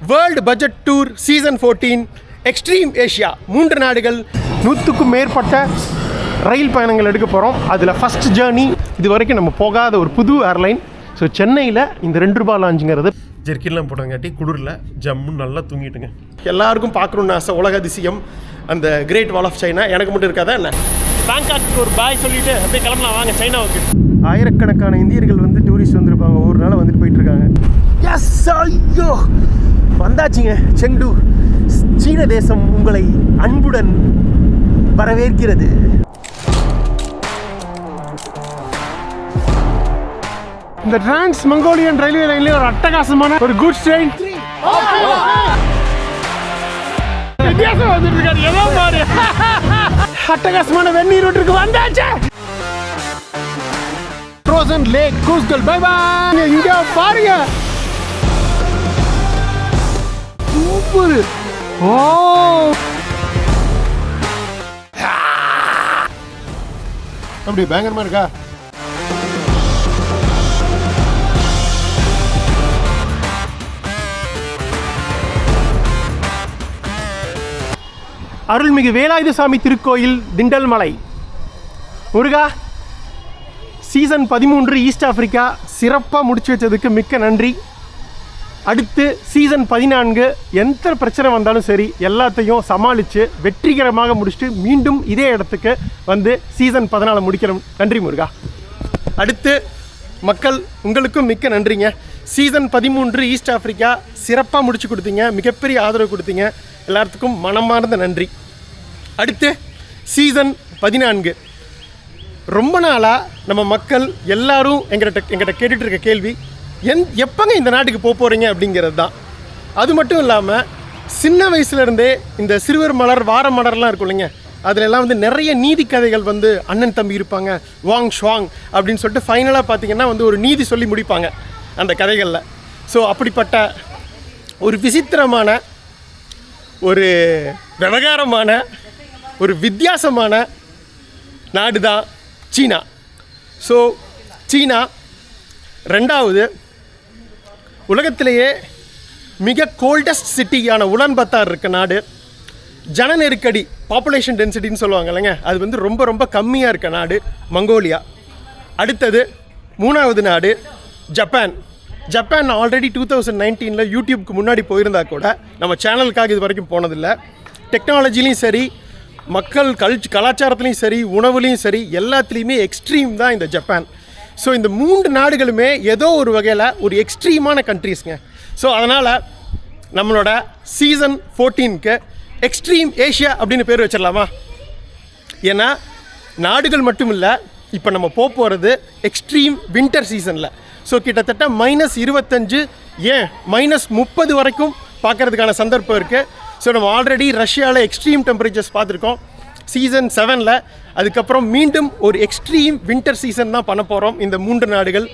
World budget tour season 14 extreme Asia 3 நாடுகள் 100க்கும் மேற்பட்ட ரயில் பயணங்கள் எடுக்க போகிறோம். அதில் ஃபஸ்ட் ஜேர்னி இது வரைக்கும் நம்ம போகாத ஒரு புது ஏர்லைன். ஸோ சென்னையில் இந்த ₹2 லாஞ்சுங்கிறது ஜெர்க்கின்லாம் போட்டங்காட்டி குளிரில் ஜம்முன்னு நல்லா தூங்கிட்டுங்க. எல்லாருக்கும் பார்க்கணுன்னு ஆசை உலக அதிசயம் அந்த கிரேட் வால் ஆஃப் சைனா. எனக்கு மட்டும் இருக்காதா என்ன? பேங்காக்கு ஒரு பாய் சொல்லிவிட்டு அப்படியே கிளம்பலாம் வாங்க சைனாவுக்கு. ஆயிரக்கணக்கான இந்தியர்கள் வந்து டூரிஸ்ட் வந்திருப்பாங்க, ஒரு நாள் வந்துட்டு போயிட்டு இருக்காங்க. எஸ், ஐயோ வந்தாச்சுங்க செங்டு. சீன தேசம் உங்களை அன்புடன் வரவேற்கிறது. இந்த டிரான்ஸ் மங்கோலியன் ரயில்வே லைன்ல ஒரு அட்டகாசமான ஒரு குட்ஸ் ட்ரெயின் வித்தியாசம் வந்துட்டு இருக்காரு. ஏதோ பாரு அட்டகாசமான வெந்நீர் ரோட்டுக்கு வந்தாச்சு. Frozen lake Khuvsgul bye bye. இங்க பாருங்க சூப்பர். ஓ அப்படி பயங்கரமா இருக்கா? அருள்மிகு வேலாயுதசாமி திருக்கோயில் திண்டல் மலை. முருகா, சீசன் 13 ஈஸ்ட் ஆஃப்ரிக்கா சிறப்பாக முடிச்சு வச்சதுக்கு மிக்க நன்றி. அடுத்து சீசன் 14 எந்த பிரச்சனை வந்தாலும் சரி எல்லாத்தையும் சமாளித்து வெற்றிகரமாக முடிச்சுட்டு மீண்டும் இதே இடத்துக்கு வந்து சீசன் 14 முடிக்கிறோம். நன்றி முருகா. அடுத்து மக்கள் உங்களுக்கும் மிக்க நன்றிங்க. சீசன் 13 ஈஸ்ட் ஆஃப்ரிக்கா சிறப்பாக முடிச்சு கொடுத்தீங்க, மிகப்பெரிய ஆதரவு கொடுத்தீங்க. எல்லாத்துக்கும் மனமார்ந்த நன்றி. அடுத்து சீசன் 14 ரொம்ப நாளாக நம்ம மக்கள் எல்லாரும் எங்கிட்ட கேட்டுட்டு இருக்க கேள்வி எப்போங்க இந்த நாட்டுக்கு போக போகிறீங்க அப்படிங்கிறது தான். அது மட்டும் இல்லாமல் சின்ன வயசுலேருந்தே இந்த சிறுவர் மலர் வார மலர்லாம் இருக்கும் இல்லைங்க, அதிலெல்லாம் வந்து நிறைய நீதி கதைகள் வந்து அண்ணன் தம்பி இருப்பாங்க, வாங் ஷ்வாங் அப்படின்னு சொல்லிட்டு ஃபைனலாக பார்த்திங்கன்னா வந்து ஒரு நீதி சொல்லி முடிப்பாங்க அந்த கதைகளில். ஸோ அப்படிப்பட்ட ஒரு விசித்திரமான ஒரு விவகாரமான ஒரு வித்தியாசமான நாடு தான் சீனா. ஸோ சீனா 2வது உலகத்திலேயே மிக கோல்டஸ்ட் சிட்டியான உலான்பத்தார் இருக்க நாடு. ஜன நெருக்கடி பாப்புலேஷன் டென்சிட்டின்னு சொல்லுவாங்க இல்லைங்க, அது வந்து ரொம்ப ரொம்ப கம்மியாக இருக்க நாடு மங்கோலியா. அடுத்தது 3வது நாடு ஜப்பான். ஜப்பான் ஆல்ரெடி 2019 யூடியூப்க்கு முன்னாடி போயிருந்தா கூட நம்ம சேனலுக்காக இது வரைக்கும் போனதில்லை. டெக்னாலஜிலையும் சரி, மக்கள் கலாச்சாரத்துலேயும் சரி, உணவுலேயும் சரி, எல்லாத்துலேயுமே எக்ஸ்ட்ரீம் தான் இந்த ஜப்பான். ஸோ இந்த 3 நாடுகளுமே ஏதோ ஒரு வகையில் ஒரு எக்ஸ்ட்ரீமான கண்ட்ரீஸ்ங்க. ஸோ அதனால் நம்மளோட சீசன் 14க்கு எக்ஸ்ட்ரீம் ஏஷியா அப்படின்னு பேர் வச்சிடலாமா? ஏன்னா நாடுகள் மட்டும் இல்லை, இப்போ நம்ம போகிறது எக்ஸ்ட்ரீம் வின்டர் சீசனில். ஸோ கிட்டத்தட்ட -25 ஏன் -30 வரைக்கும் பார்க்குறதுக்கான சந்தர்ப்பம் இருக்குது. ஸோ நம்ம ஆல்ரெடி ரஷ்யாவில் எக்ஸ்ட்ரீம் டெம்பரேச்சர்ஸ் பார்த்துருக்கோம் சீசன் 7ல். அதுக்கப்புறம் மீண்டும் ஒரு எக்ஸ்ட்ரீம் வின்டர் சீசன் தான் பண்ண போகிறோம். இந்த 3 நாடுகள்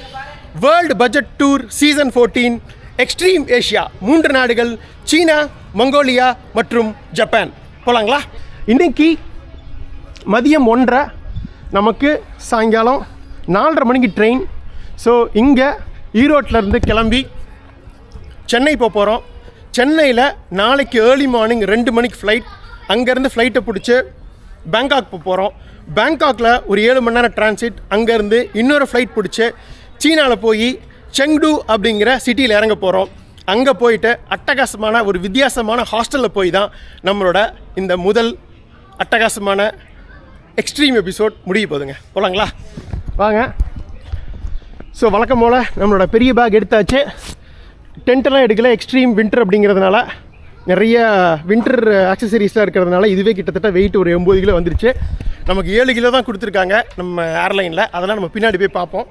world budget tour season 14 extreme Asia 3 நாடுகள் சீனா, மங்கோலியா மற்றும் ஜப்பான். போகலாங்களா? இன்றைக்கி மதியம் 1:30 நமக்கு சாயங்காலம் 4:30 மணிக்கு ட்ரெயின். ஸோ இங்கே ஈரோட்டிலேருந்து கிளம்பி சென்னை போக போகிறோம். சென்னையில் நாளைக்கு ஏர்லி மார்னிங் 2 மணிக்கு ஃப்ளைட். அங்கேருந்து ஃப்ளைட்டை பிடிச்சி பேங்காக் போக போகிறோம். பேங்காக்கில் ஒரு 7 மணி நேரம் டிரான்சிட். அங்கேருந்து இன்னொரு ஃப்ளைட் பிடிச்சி சீனாவில் போய் செங்டு அப்படிங்கிற சிட்டியில் இறங்க போகிறோம். அங்கே போயிட்டு அட்டகாசமான ஒரு வித்தியாசமான ஹாஸ்டலில் போய் தான் நம்மளோட இந்த முதல் அட்டகாசமான எக்ஸ்ட்ரீம் எபிசோட் முடிய போகுதுங்க. போகலாங்களா? வாங்க. ஸோ வழக்கம் போல் நம்மளோட பெரிய பேக் எடுத்தாச்சு. டென்ட்டெல்லாம் எடுக்கல, எக்ஸ்ட்ரீம் வின்டர் அப்படிங்கிறதுனால நிறைய வின்டர் ஆக்சசரிஸ்லாம் இருக்கிறதுனால இதுவே கிட்டத்தட்ட வெயிட் ஒரு 80 கிலோ வந்துருச்சு. நமக்கு 7 கிலோ தான் கொடுத்துருக்காங்க நம்ம ஏர்லைனில். அதெல்லாம் நம்ம பின்னாடி போய் பார்ப்போம்,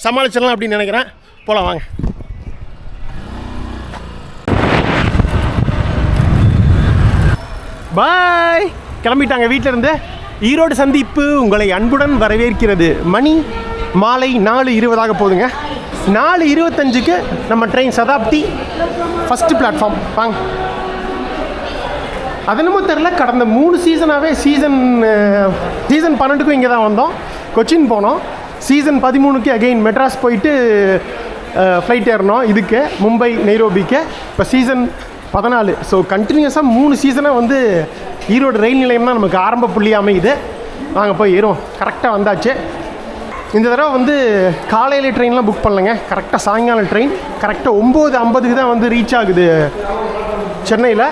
சமாளிச்சிடலாம் அப்படின்னு நினைக்கிறேன். போகலாம் வாங்க. பாய். கிளம்பிட்டாங்க வீட்டிலேருந்து. ஈரோடு சந்திப்பு உங்களை அன்புடன் வரவேற்கிறது. மணி மாலை 4:20 போகுதுங்க. 4:25க்கு நம்ம ட்ரெயின் சதாப்தி ஃபஸ்ட்டு பிளாட்ஃபார்ம். வாங்க. அது என்னமோ தெரில, கடந்த 3 சீசனாகவே சீசன் 12க்கும் இங்கே தான் வந்தோம், கொச்சின் போனோம். சீசன் 13க்கு அகெயின் மெட்ராஸ் போயிட்டு ஃப்ளைட் ஏறினோம் இதுக்கு மும்பை நைரோபிக்கு. இப்போ சீசன் 14. ஸோ கண்டினியூஸாக 3 சீசனாக வந்து ஈரோடு ரயில் நிலையம் தான் நமக்கு ஆரம்ப புள்ளி அமையுது. நாங்கள் போய் ஏறுவோம். கரெக்டாக வந்தாச்சு. இந்த தடவை வந்து காலையில் ட்ரெயின்லாம் புக் பண்ணலைங்க. கரெக்டாக சாயங்காலம் ட்ரெயின் கரெக்டாக 9:50 தான் வந்து ரீச் ஆகுது சென்னையில்.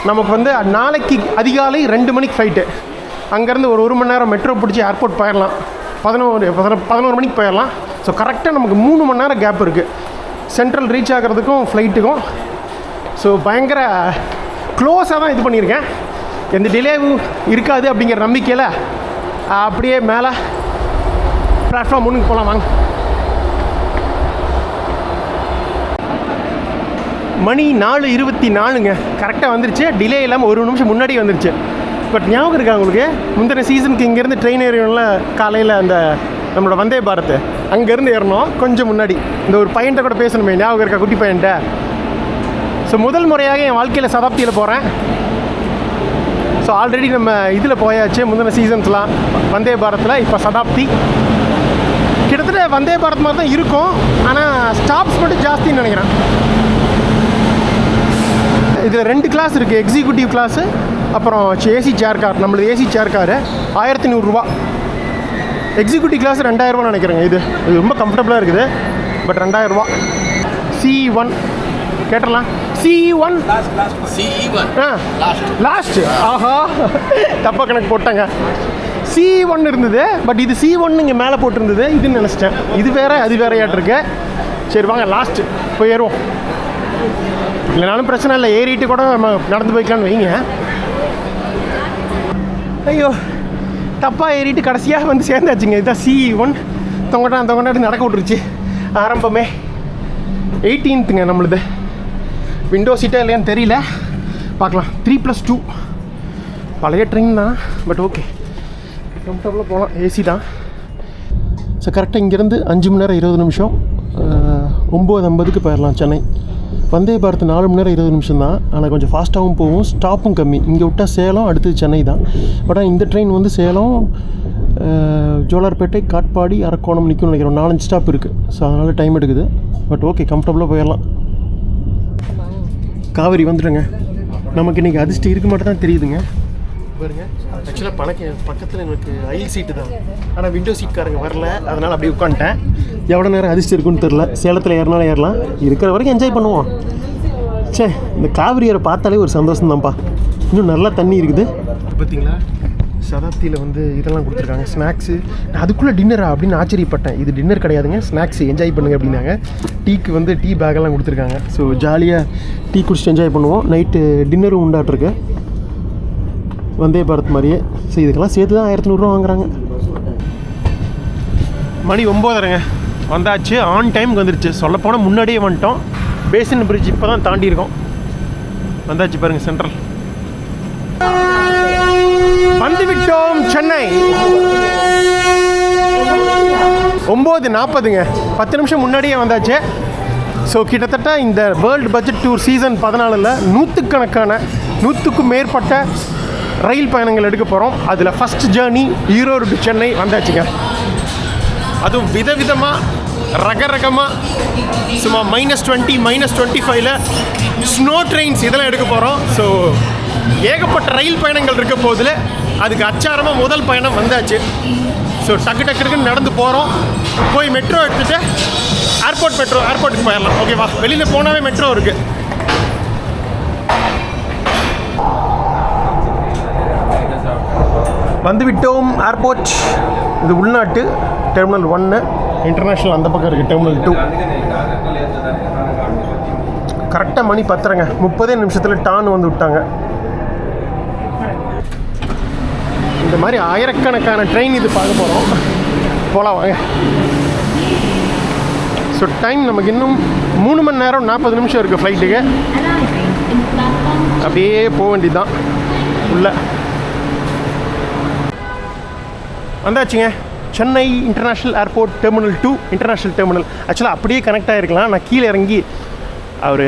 நமக்கு வந்து நாளைக்கு அதிகாலை 2 மணிக்கு ஃப்ளைட்டு. அங்கேருந்து ஒரு மணி நேரம் மெட்ரோ பிடிச்சி ஏர்போர்ட் போயிடலாம். 11 மணிக்கு போயிடலாம். ஸோ கரெக்டாக நமக்கு 3 மணி நேரம் கேப் இருக்குது சென்ட்ரல் ரீச் ஆகிறதுக்கும் ஃப்ளைட்டுக்கும். ஸோ பயங்கர க்ளோஸாக தான் இது பண்ணியிருக்கேன். எந்த டிலேவும் இருக்காது அப்படிங்கிற நம்பிக்கையில் அப்படியே மேலே பிளாட்ஃபார்ம் 1க்கு போகலாம் வாங்க. மணி 4:24ங்க. கரெக்டாக வந்துருச்சு. டிலே இல்லாமல் 1 நிமிஷம் முன்னாடி வந்துருச்சு. பட் ஞாபகம் இருக்கா உங்களுக்கு? முந்தின சீசனுக்கு இங்கேருந்து ட்ரெயின் ஏறினோம்ல காலையில், அந்த நம்மளோட வந்தே பாரத் அங்கேருந்து ஏறணும் கொஞ்சம் முன்னாடி. இந்த ஒரு பையன்கிட்ட கூட பேசணுமே, ஞாபகம் இருக்கா? குட்டி பையன்கிட்ட. ஸோ முதல் முறையாக என் வாழ்க்கையில் சதாப்தியில் போகிறேன். ஸோ ஆல்ரெடி நம்ம இதில் போயாச்சு முந்தின சீசன்ஸ்லாம் வந்தே பாரத்தில். இப்போ சதாப்தி கிட்டத்தட்ட வந்தே பாரத் மாதிரி தான் இருக்கும். ஆனால் ஸ்டாப்ஸ் மட்டும் ஜாஸ்தின்னு நினைக்கிறேன். இதில் 2 கிளாஸ் இருக்குது. எக்ஸிக்யூட்டிவ் கிளாஸு, அப்புறம் ஏசி சேர் கார். நம்மளது ஏசி சேர் காரு 1100 ரூபா. எக்ஸிக்யூட்டிவ் கிளாஸ் 2000 ரூபா நினைக்கிறேங்க. இது ரொம்ப கம்ஃபர்டபுளாக இருக்குது. பட் 2000 ரூபா. CE1 கேட்டலாம். CE1 last. ஆஹா, தப்பாக கணக்கு போட்டாங்க. C1 இருந்தது. பட் இது C1 இங்கே மேலே போட்டிருந்தது. இதுன்னு நினச்சிட்டேன். இது வேறு அது வேறையாட்டிருக்கு. சரி வாங்க லாஸ்ட்டு போய் ஏறுவோம். இல்லைனாலும் பிரச்சனை இல்லை, ஏறிட்டு கூட நம்ம நடந்து போய்க்கலான்னு வைங்க. ஐயோ, தப்பாக ஏறிட்டு கடைசியாக வந்து சேர்ந்தாச்சுங்க. இதுதான் C1. தொங்கட்டாடி நடக்க விட்டுருச்சு. ஆரம்பமே 18ங்க நம்மளுது. விண்டோ சீட்டாக இல்லையான்னு தெரியல, பார்க்கலாம். 3+2 பழைய ட்ரெயின் தான். பட் ஓகே, கம்ஃபர்டபுளாக போகலாம். ஏசி தான். ஸோ கரெக்டாக இங்கேருந்து 5 மணி நேரம் 20 நிமிஷம் 9:50க்கு போயிடலாம் சென்னை. வந்தே பாரத் 4 மணி நேரம் 20 நிமிஷம் தான். ஆனால் கொஞ்சம் ஃபாஸ்ட்டாகவும் போகும், ஸ்டாப்பும் கம்மி. இங்கே விட்டால் சேலம், அடுத்தது சென்னை தான். பட் ஆனால் இந்த ட்ரெயின் வந்து சேலம், ஜோலார்பேட்டை, காட்பாடி, அரக்கோணம் நிற்கும்னு நினைக்கிறோம். 4-5 ஸ்டாப் இருக்குது. ஸோ அதனால் டைம் எடுக்குது. பட் ஓகே, கம்ஃபர்டபுளாக போயிடலாம். காவேரி வந்துடுங்க. நமக்கு இன்றைக்கி அதிர்ஷ்டம் இருக்க மட்டும் தான் தெரியுதுங்க. பாருங்க, ஆக்சுவலாக பக்கத்தில் எனக்கு அயில் சீட்டு தான். ஆனால் விண்டோ சீட்காரங்க வரல, அதனால் அப்படியே உட்காந்துட்டேன். எவ்வளோ நேரம் அதிர்ஷ்டம் இருக்குன்னு தெரில. சேலத்தில் ஏறினாலும் ஏறலாம். இருக்கிற வரைக்கும் என்ஜாய் பண்ணுவோம். சே, இந்த காவிரியை பார்த்தாலே ஒரு சந்தோஷம் தான்ப்பா. இன்னும் நல்லா தண்ணி இருக்குது. பார்த்தீங்களா, சதாப்தியில் வந்து இதெல்லாம் கொடுத்துருக்காங்க, ஸ்நாக்ஸு. நான் அதுக்குள்ளே டின்னரா அப்படின்னு ஆச்சரியப்பட்டேன். இது டின்னர் கிடையாதுங்க, ஸ்நாக்ஸ். என்ஜாய் பண்ணுங்க அப்படின்னாங்க. டீக்கு வந்து டீ பேக்கெல்லாம் கொடுத்துருக்காங்க. ஸோ ஜாலியாக டீ குடிச்சிட்டு என்ஜாய் பண்ணுவோம். நைட்டு டின்னரும் உண்டாட்டிருக்கு வந்தே பாரத் மாதிரியே. ஸோ இதுக்கெல்லாம் சேர்த்து தான் 1100 ரூபா வாங்குறாங்க. மணி 9:30ங்க. வந்தாச்சு. ஆன் டைமுக்கு வந்துருச்சு. சொல்லப்போனால் முன்னாடியே வந்துட்டோம். பேசின் பிரிட்ஜ் இப்போ தான் தாண்டியிருக்கோம். வந்தாச்சு பாருங்கள், சென்ட்ரல். வந்துவிட்டோம் சென்னை. 9:40ங்க. 10 நிமிஷம் முன்னாடியே வந்தாச்சு. ஸோ கிட்டத்தட்ட இந்த வேர்ல்டு பட்ஜெட் டூர் சீசன் 14ல் 100க்கும் மேற்பட்ட ரயில் பயணங்கள் எடுக்க போகிறோம். அதில் first journey Erode to Chennai வந்தாச்சுங்க. அதுவும் விதவிதமாக, ரகரகமாக, சும்மா -20 -25ல் ஸ்னோ ட்ரெயின்ஸ் இதெல்லாம் எடுக்க போகிறோம். ஸோ ஏகப்பட்ட ரயில் பயணங்கள் இருக்க போதில் அதுக்கு அச்சாரமாக முதல் பயணம் வந்தாச்சு. ஸோ டக்குன்னு நடந்து போகிறோம். போய் மெட்ரோ எடுத்துகிட்டு ஏர்போர்ட்டுக்கு போயிடலாம். ஓகேவா? வெளியில் போனாவே மெட்ரோ இருக்குது. வந்துவிட்டோம் ஏர்போர்ட். இது உள்நாட்டு டெர்மினல் 1, இன்டர்நேஷ்னல் அந்த பக்கம் இருக்குது டெர்மினல் 2. கரெக்டாக மணி 10:30ங்க. 30 நிமிஷத்தில் டான் வந்து விட்டாங்க. இந்த மாதிரி ஆயிரக்கணக்கான ட்ரெயின் இது பார்க்க போகிறோம். போகலாம் வாங்க. ஸோ டைம் நமக்கு இன்னும் 3 மணி நேரம் 40 நிமிஷம் இருக்குது ஃப்ளைட்டுக்கு. அப்படியே போக வேண்டியது தான். உள்ள வந்தாச்சுங்க. Chennai international airport terminal 2 international terminal. ஆக்சுவலாக அப்படியே கனெக்ட் ஆகிருக்கலாம். நான் கீழே இறங்கி ஒரு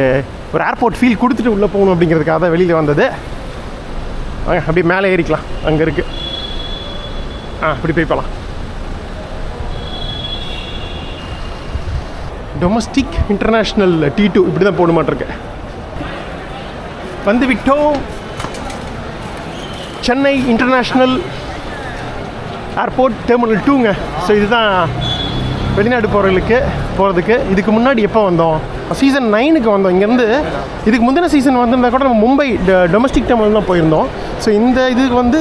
ஏர்போர்ட் ஃபீல் கொடுத்துட்டு உள்ளே போகணும் அப்படிங்கிறதுக்காக தான் வெளியில் வந்தது. அப்படியே மேலே ஏறிக்கலாம். அங்கே இருக்குது. அப்படி போய் போகலாம். டொமஸ்டிக் இன்டர்நேஷ்னல் T2 இப்படி தான் போட மாட்டிருக்கு. வந்துவிட்டோம் சென்னை இன்டர்நேஷ்னல் ஏர்போர்ட் டெர்மினல் 2ங்க. ஸோ இதுதான் வெளிநாடு போகிறதுக்கு. இதுக்கு முன்னாடி எப்போ வந்தோம்? சீசன் 9க்கு வந்தோம் இங்கேருந்து. இதுக்கு முந்தின சீசன் வந்திருந்தா கூட நம்ம மும்பை டொமஸ்டிக் டெர்மினல் தான் போயிருந்தோம். ஸோ இந்த இதுக்கு வந்து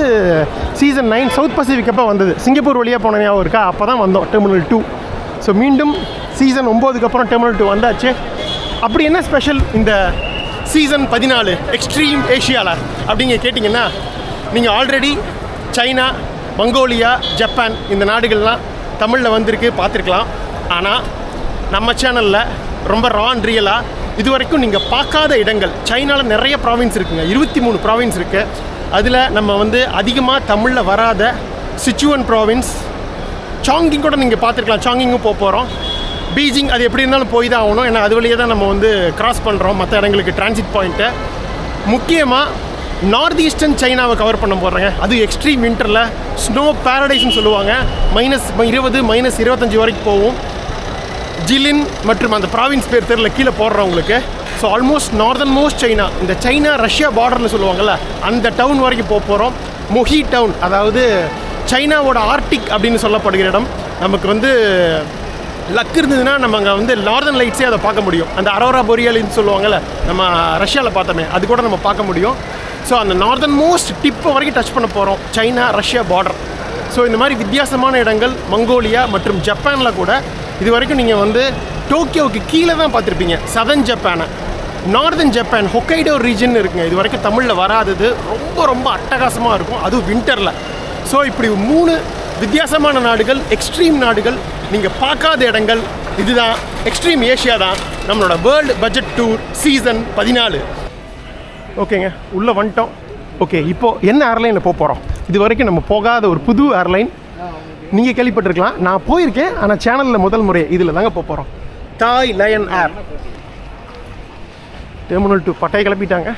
சீசன் 9 சவுத் பசிபிக் அப்போ வந்தது. சிங்கப்பூர் வழியாக போன ஞாபகம் இருக்கா? அப்போ தான் வந்தோம் டெர்மினல் 2. ஸோ மீண்டும் சீசன் 9க்கு அப்புறம் டெர்மினல் 2 வந்தாச்சு. அப்படி என்ன ஸ்பெஷல் இந்த சீசன் 14 எக்ஸ்ட்ரீம் ஏஷியாவில் அப்படிங்க கேட்டிங்கன்னா, நீங்கள் ஆல்ரெடி சைனா, மங்கோலியா, ஜப்பான் இந்த நாடுகள்லாம் தமிழில் வந்திருக்கு, பார்த்துருக்கலாம். ஆனால் நம்ம சேனலில் ரொம்ப ரான் ரியலாக இது வரைக்கும் நீங்கள் பார்க்காத இடங்கள், சைனாவில் நிறைய ப்ராவின்ஸ் இருக்குங்க, 23 ப்ராவின்ஸ் இருக்குது. அதில் நம்ம வந்து அதிகமாக தமிழில் வராத சிச்சுவன் ப்ராவின்ஸ், சாங்கிங் கூட நீங்கள் பார்த்துருக்கலாம். சாங்கிங்கும் போகிறோம். பீஜிங் அது எப்படி இருந்தாலும் போய் தான் ஆகணும், ஏன்னா அது வழியே தான் நம்ம வந்து கிராஸ் பண்ணுறோம் மற்ற இடங்களுக்கு டிரான்சிட் பாயிண்ட்டை. முக்கியமாக நார்த் ஈஸ்டர்ன் சைனாவை கவர் பண்ண போகிறேங்க. அது எக்ஸ்ட்ரீம் வின்டரில் ஸ்னோ பேரடைஸ்னு சொல்லுவாங்க. -20 -25 வரைக்கும் போகும். ஜிலின் மற்றும் அந்த ப்ராவின்ஸ் பேர் தெரியல, கீழே போடுறவங்களுக்கு. So almost northern most China, இந்த சைனா ரஷ்யா பார்டர்னு சொல்லுவாங்கள்ல, அந்த டவுன் வரைக்கும் போகிறோம். மொஹி டவுன், அதாவது சைனாவோட ஆர்டிக் அப்படின்னு சொல்லப்படுகிற இடம். நமக்கு வந்து லக் இருந்ததுன்னா நம்ம அங்கே வந்து நார்தன் லைட்ஸே அதை பார்க்க முடியும். அந்த அரோரா பொரியல்னு சொல்லுவாங்கள்ல, நம்ம ரஷ்யாவில் பார்த்தோமே, அது கூட நம்ம பார்க்க முடியும். ஸோ அந்த நார்தன் மோஸ்ட் டிப்பை வரைக்கும் டச் பண்ண போகிறோம், சைனா ரஷ்யா பார்டர். ஸோ இந்த மாதிரி வித்தியாசமான இடங்கள் மங்கோலியா மற்றும் ஜப்பானில் கூட இது வரைக்கும் நீங்கள் வந்து டோக்கியோவுக்கு கீழே தான் பார்த்துருப்பீங்க. சதர்ன் ஜப்பானை, நார்தன் ஜப்பான், ஹொக்கைடோ ரீஜன் இருக்குங்க. இது வரைக்கும் தமிழில் வராதது, ரொம்ப ரொம்ப அட்டகாசமாக இருக்கும், அதுவும் வின்டரில். ஸோ இப்படி 3 வித்தியாசமான நாடுகள், எக்ஸ்ட்ரீம் நாடுகள், நீங்கள் பார்க்காத இடங்கள். இதுதான் எக்ஸ்ட்ரீம் ஏஷியா தான் நம்மளோட வேர்ல்டு பட்ஜெட் டூர் சீசன் 14. ஓகேங்க, உள்ளே வந்துட்டோம். ஓகே, இப்போது என்ன ஏர்லைனில் போகிறோம்? இது வரைக்கும் நம்ம போகாத ஒரு புது ஏர்லைன். நீங்கள் கேள்விப்பட்டிருக்கலாம், நான் போயிருக்கேன், ஆனால் சேனலில் முதல் முறை இதில் தாங்க போகிறோம். தாய் லயன் ஏர் டெர்மினல் 2 பட்டையை கிளப்பிட்டாங்க.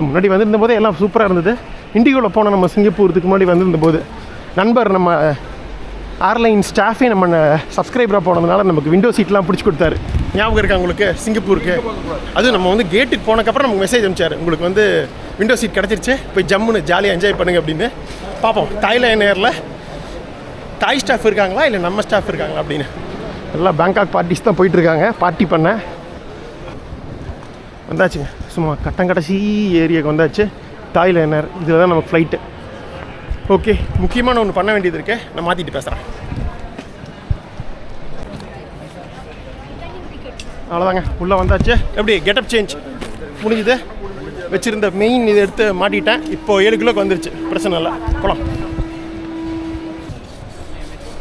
முன்னாடி வந்திருந்த போதே எல்லாம் சூப்பராக இருந்தது. இண்டிகோவில் போனோம் நம்ம சிங்கப்பூருக்கு முன்னாடி வந்திருந்த போது. நண்பர் நம்ம ஏர்லைன் ஸ்டாஃபே நம்ம சப்ஸ்கிரைபராக போனதுனால நமக்கு விண்டோ சீட்லாம் பிடிச்சி கொடுத்தாரு. ஞாபகம் இருக்கா உங்களுக்கு? சிங்கப்பூருக்கு அதுவும் நம்ம வந்து கேட்டுக்கு போனக்கப்புறம் நமக்கு மெசேஜ் அனுப்பிச்சார், உங்களுக்கு வந்து விண்டோ சீட் கிடச்சிருச்சு, போய் ஜம்முன்னு ஜாலியாக என்ஜாய் பண்ணுங்க அப்படின்னு. பார்ப்போம் தாய்லாந்து ஏரில் தாய் ஸ்டாஃப் இருக்காங்களா இல்லை நம்ம ஸ்டாஃப் இருக்காங்களா அப்படின்னு. எல்லாம் பேங்காக் பார்ட்டிஸ் தான் போயிட்டுருக்காங்க. பார்ட்டி பண்ண வந்தாச்சுங்க, சும்மா கடைசி ஏரியாவுக்கு வந்தாச்சு. தாய்லாந்து ஏர் இதில் தான் நமக்கு ஃப்ளைட்டு. ஓகே, முக்கியமான ஒன்று பண்ண வேண்டியது இருக்கு, நான் மாற்றிட்டு பேசுகிறேன். அவ்வளோதாங்க, உள்ளே வந்தாச்சு. எப்படி கெட்டப் சேஞ்ச் முடிஞ்சுது. வச்சுருந்த மெயின் இதை எடுத்து மாட்டிட்டேன். இப்போது 7 கிலோக்கு வந்துருச்சு, பிரச்சனை இல்லை, போகலாம்.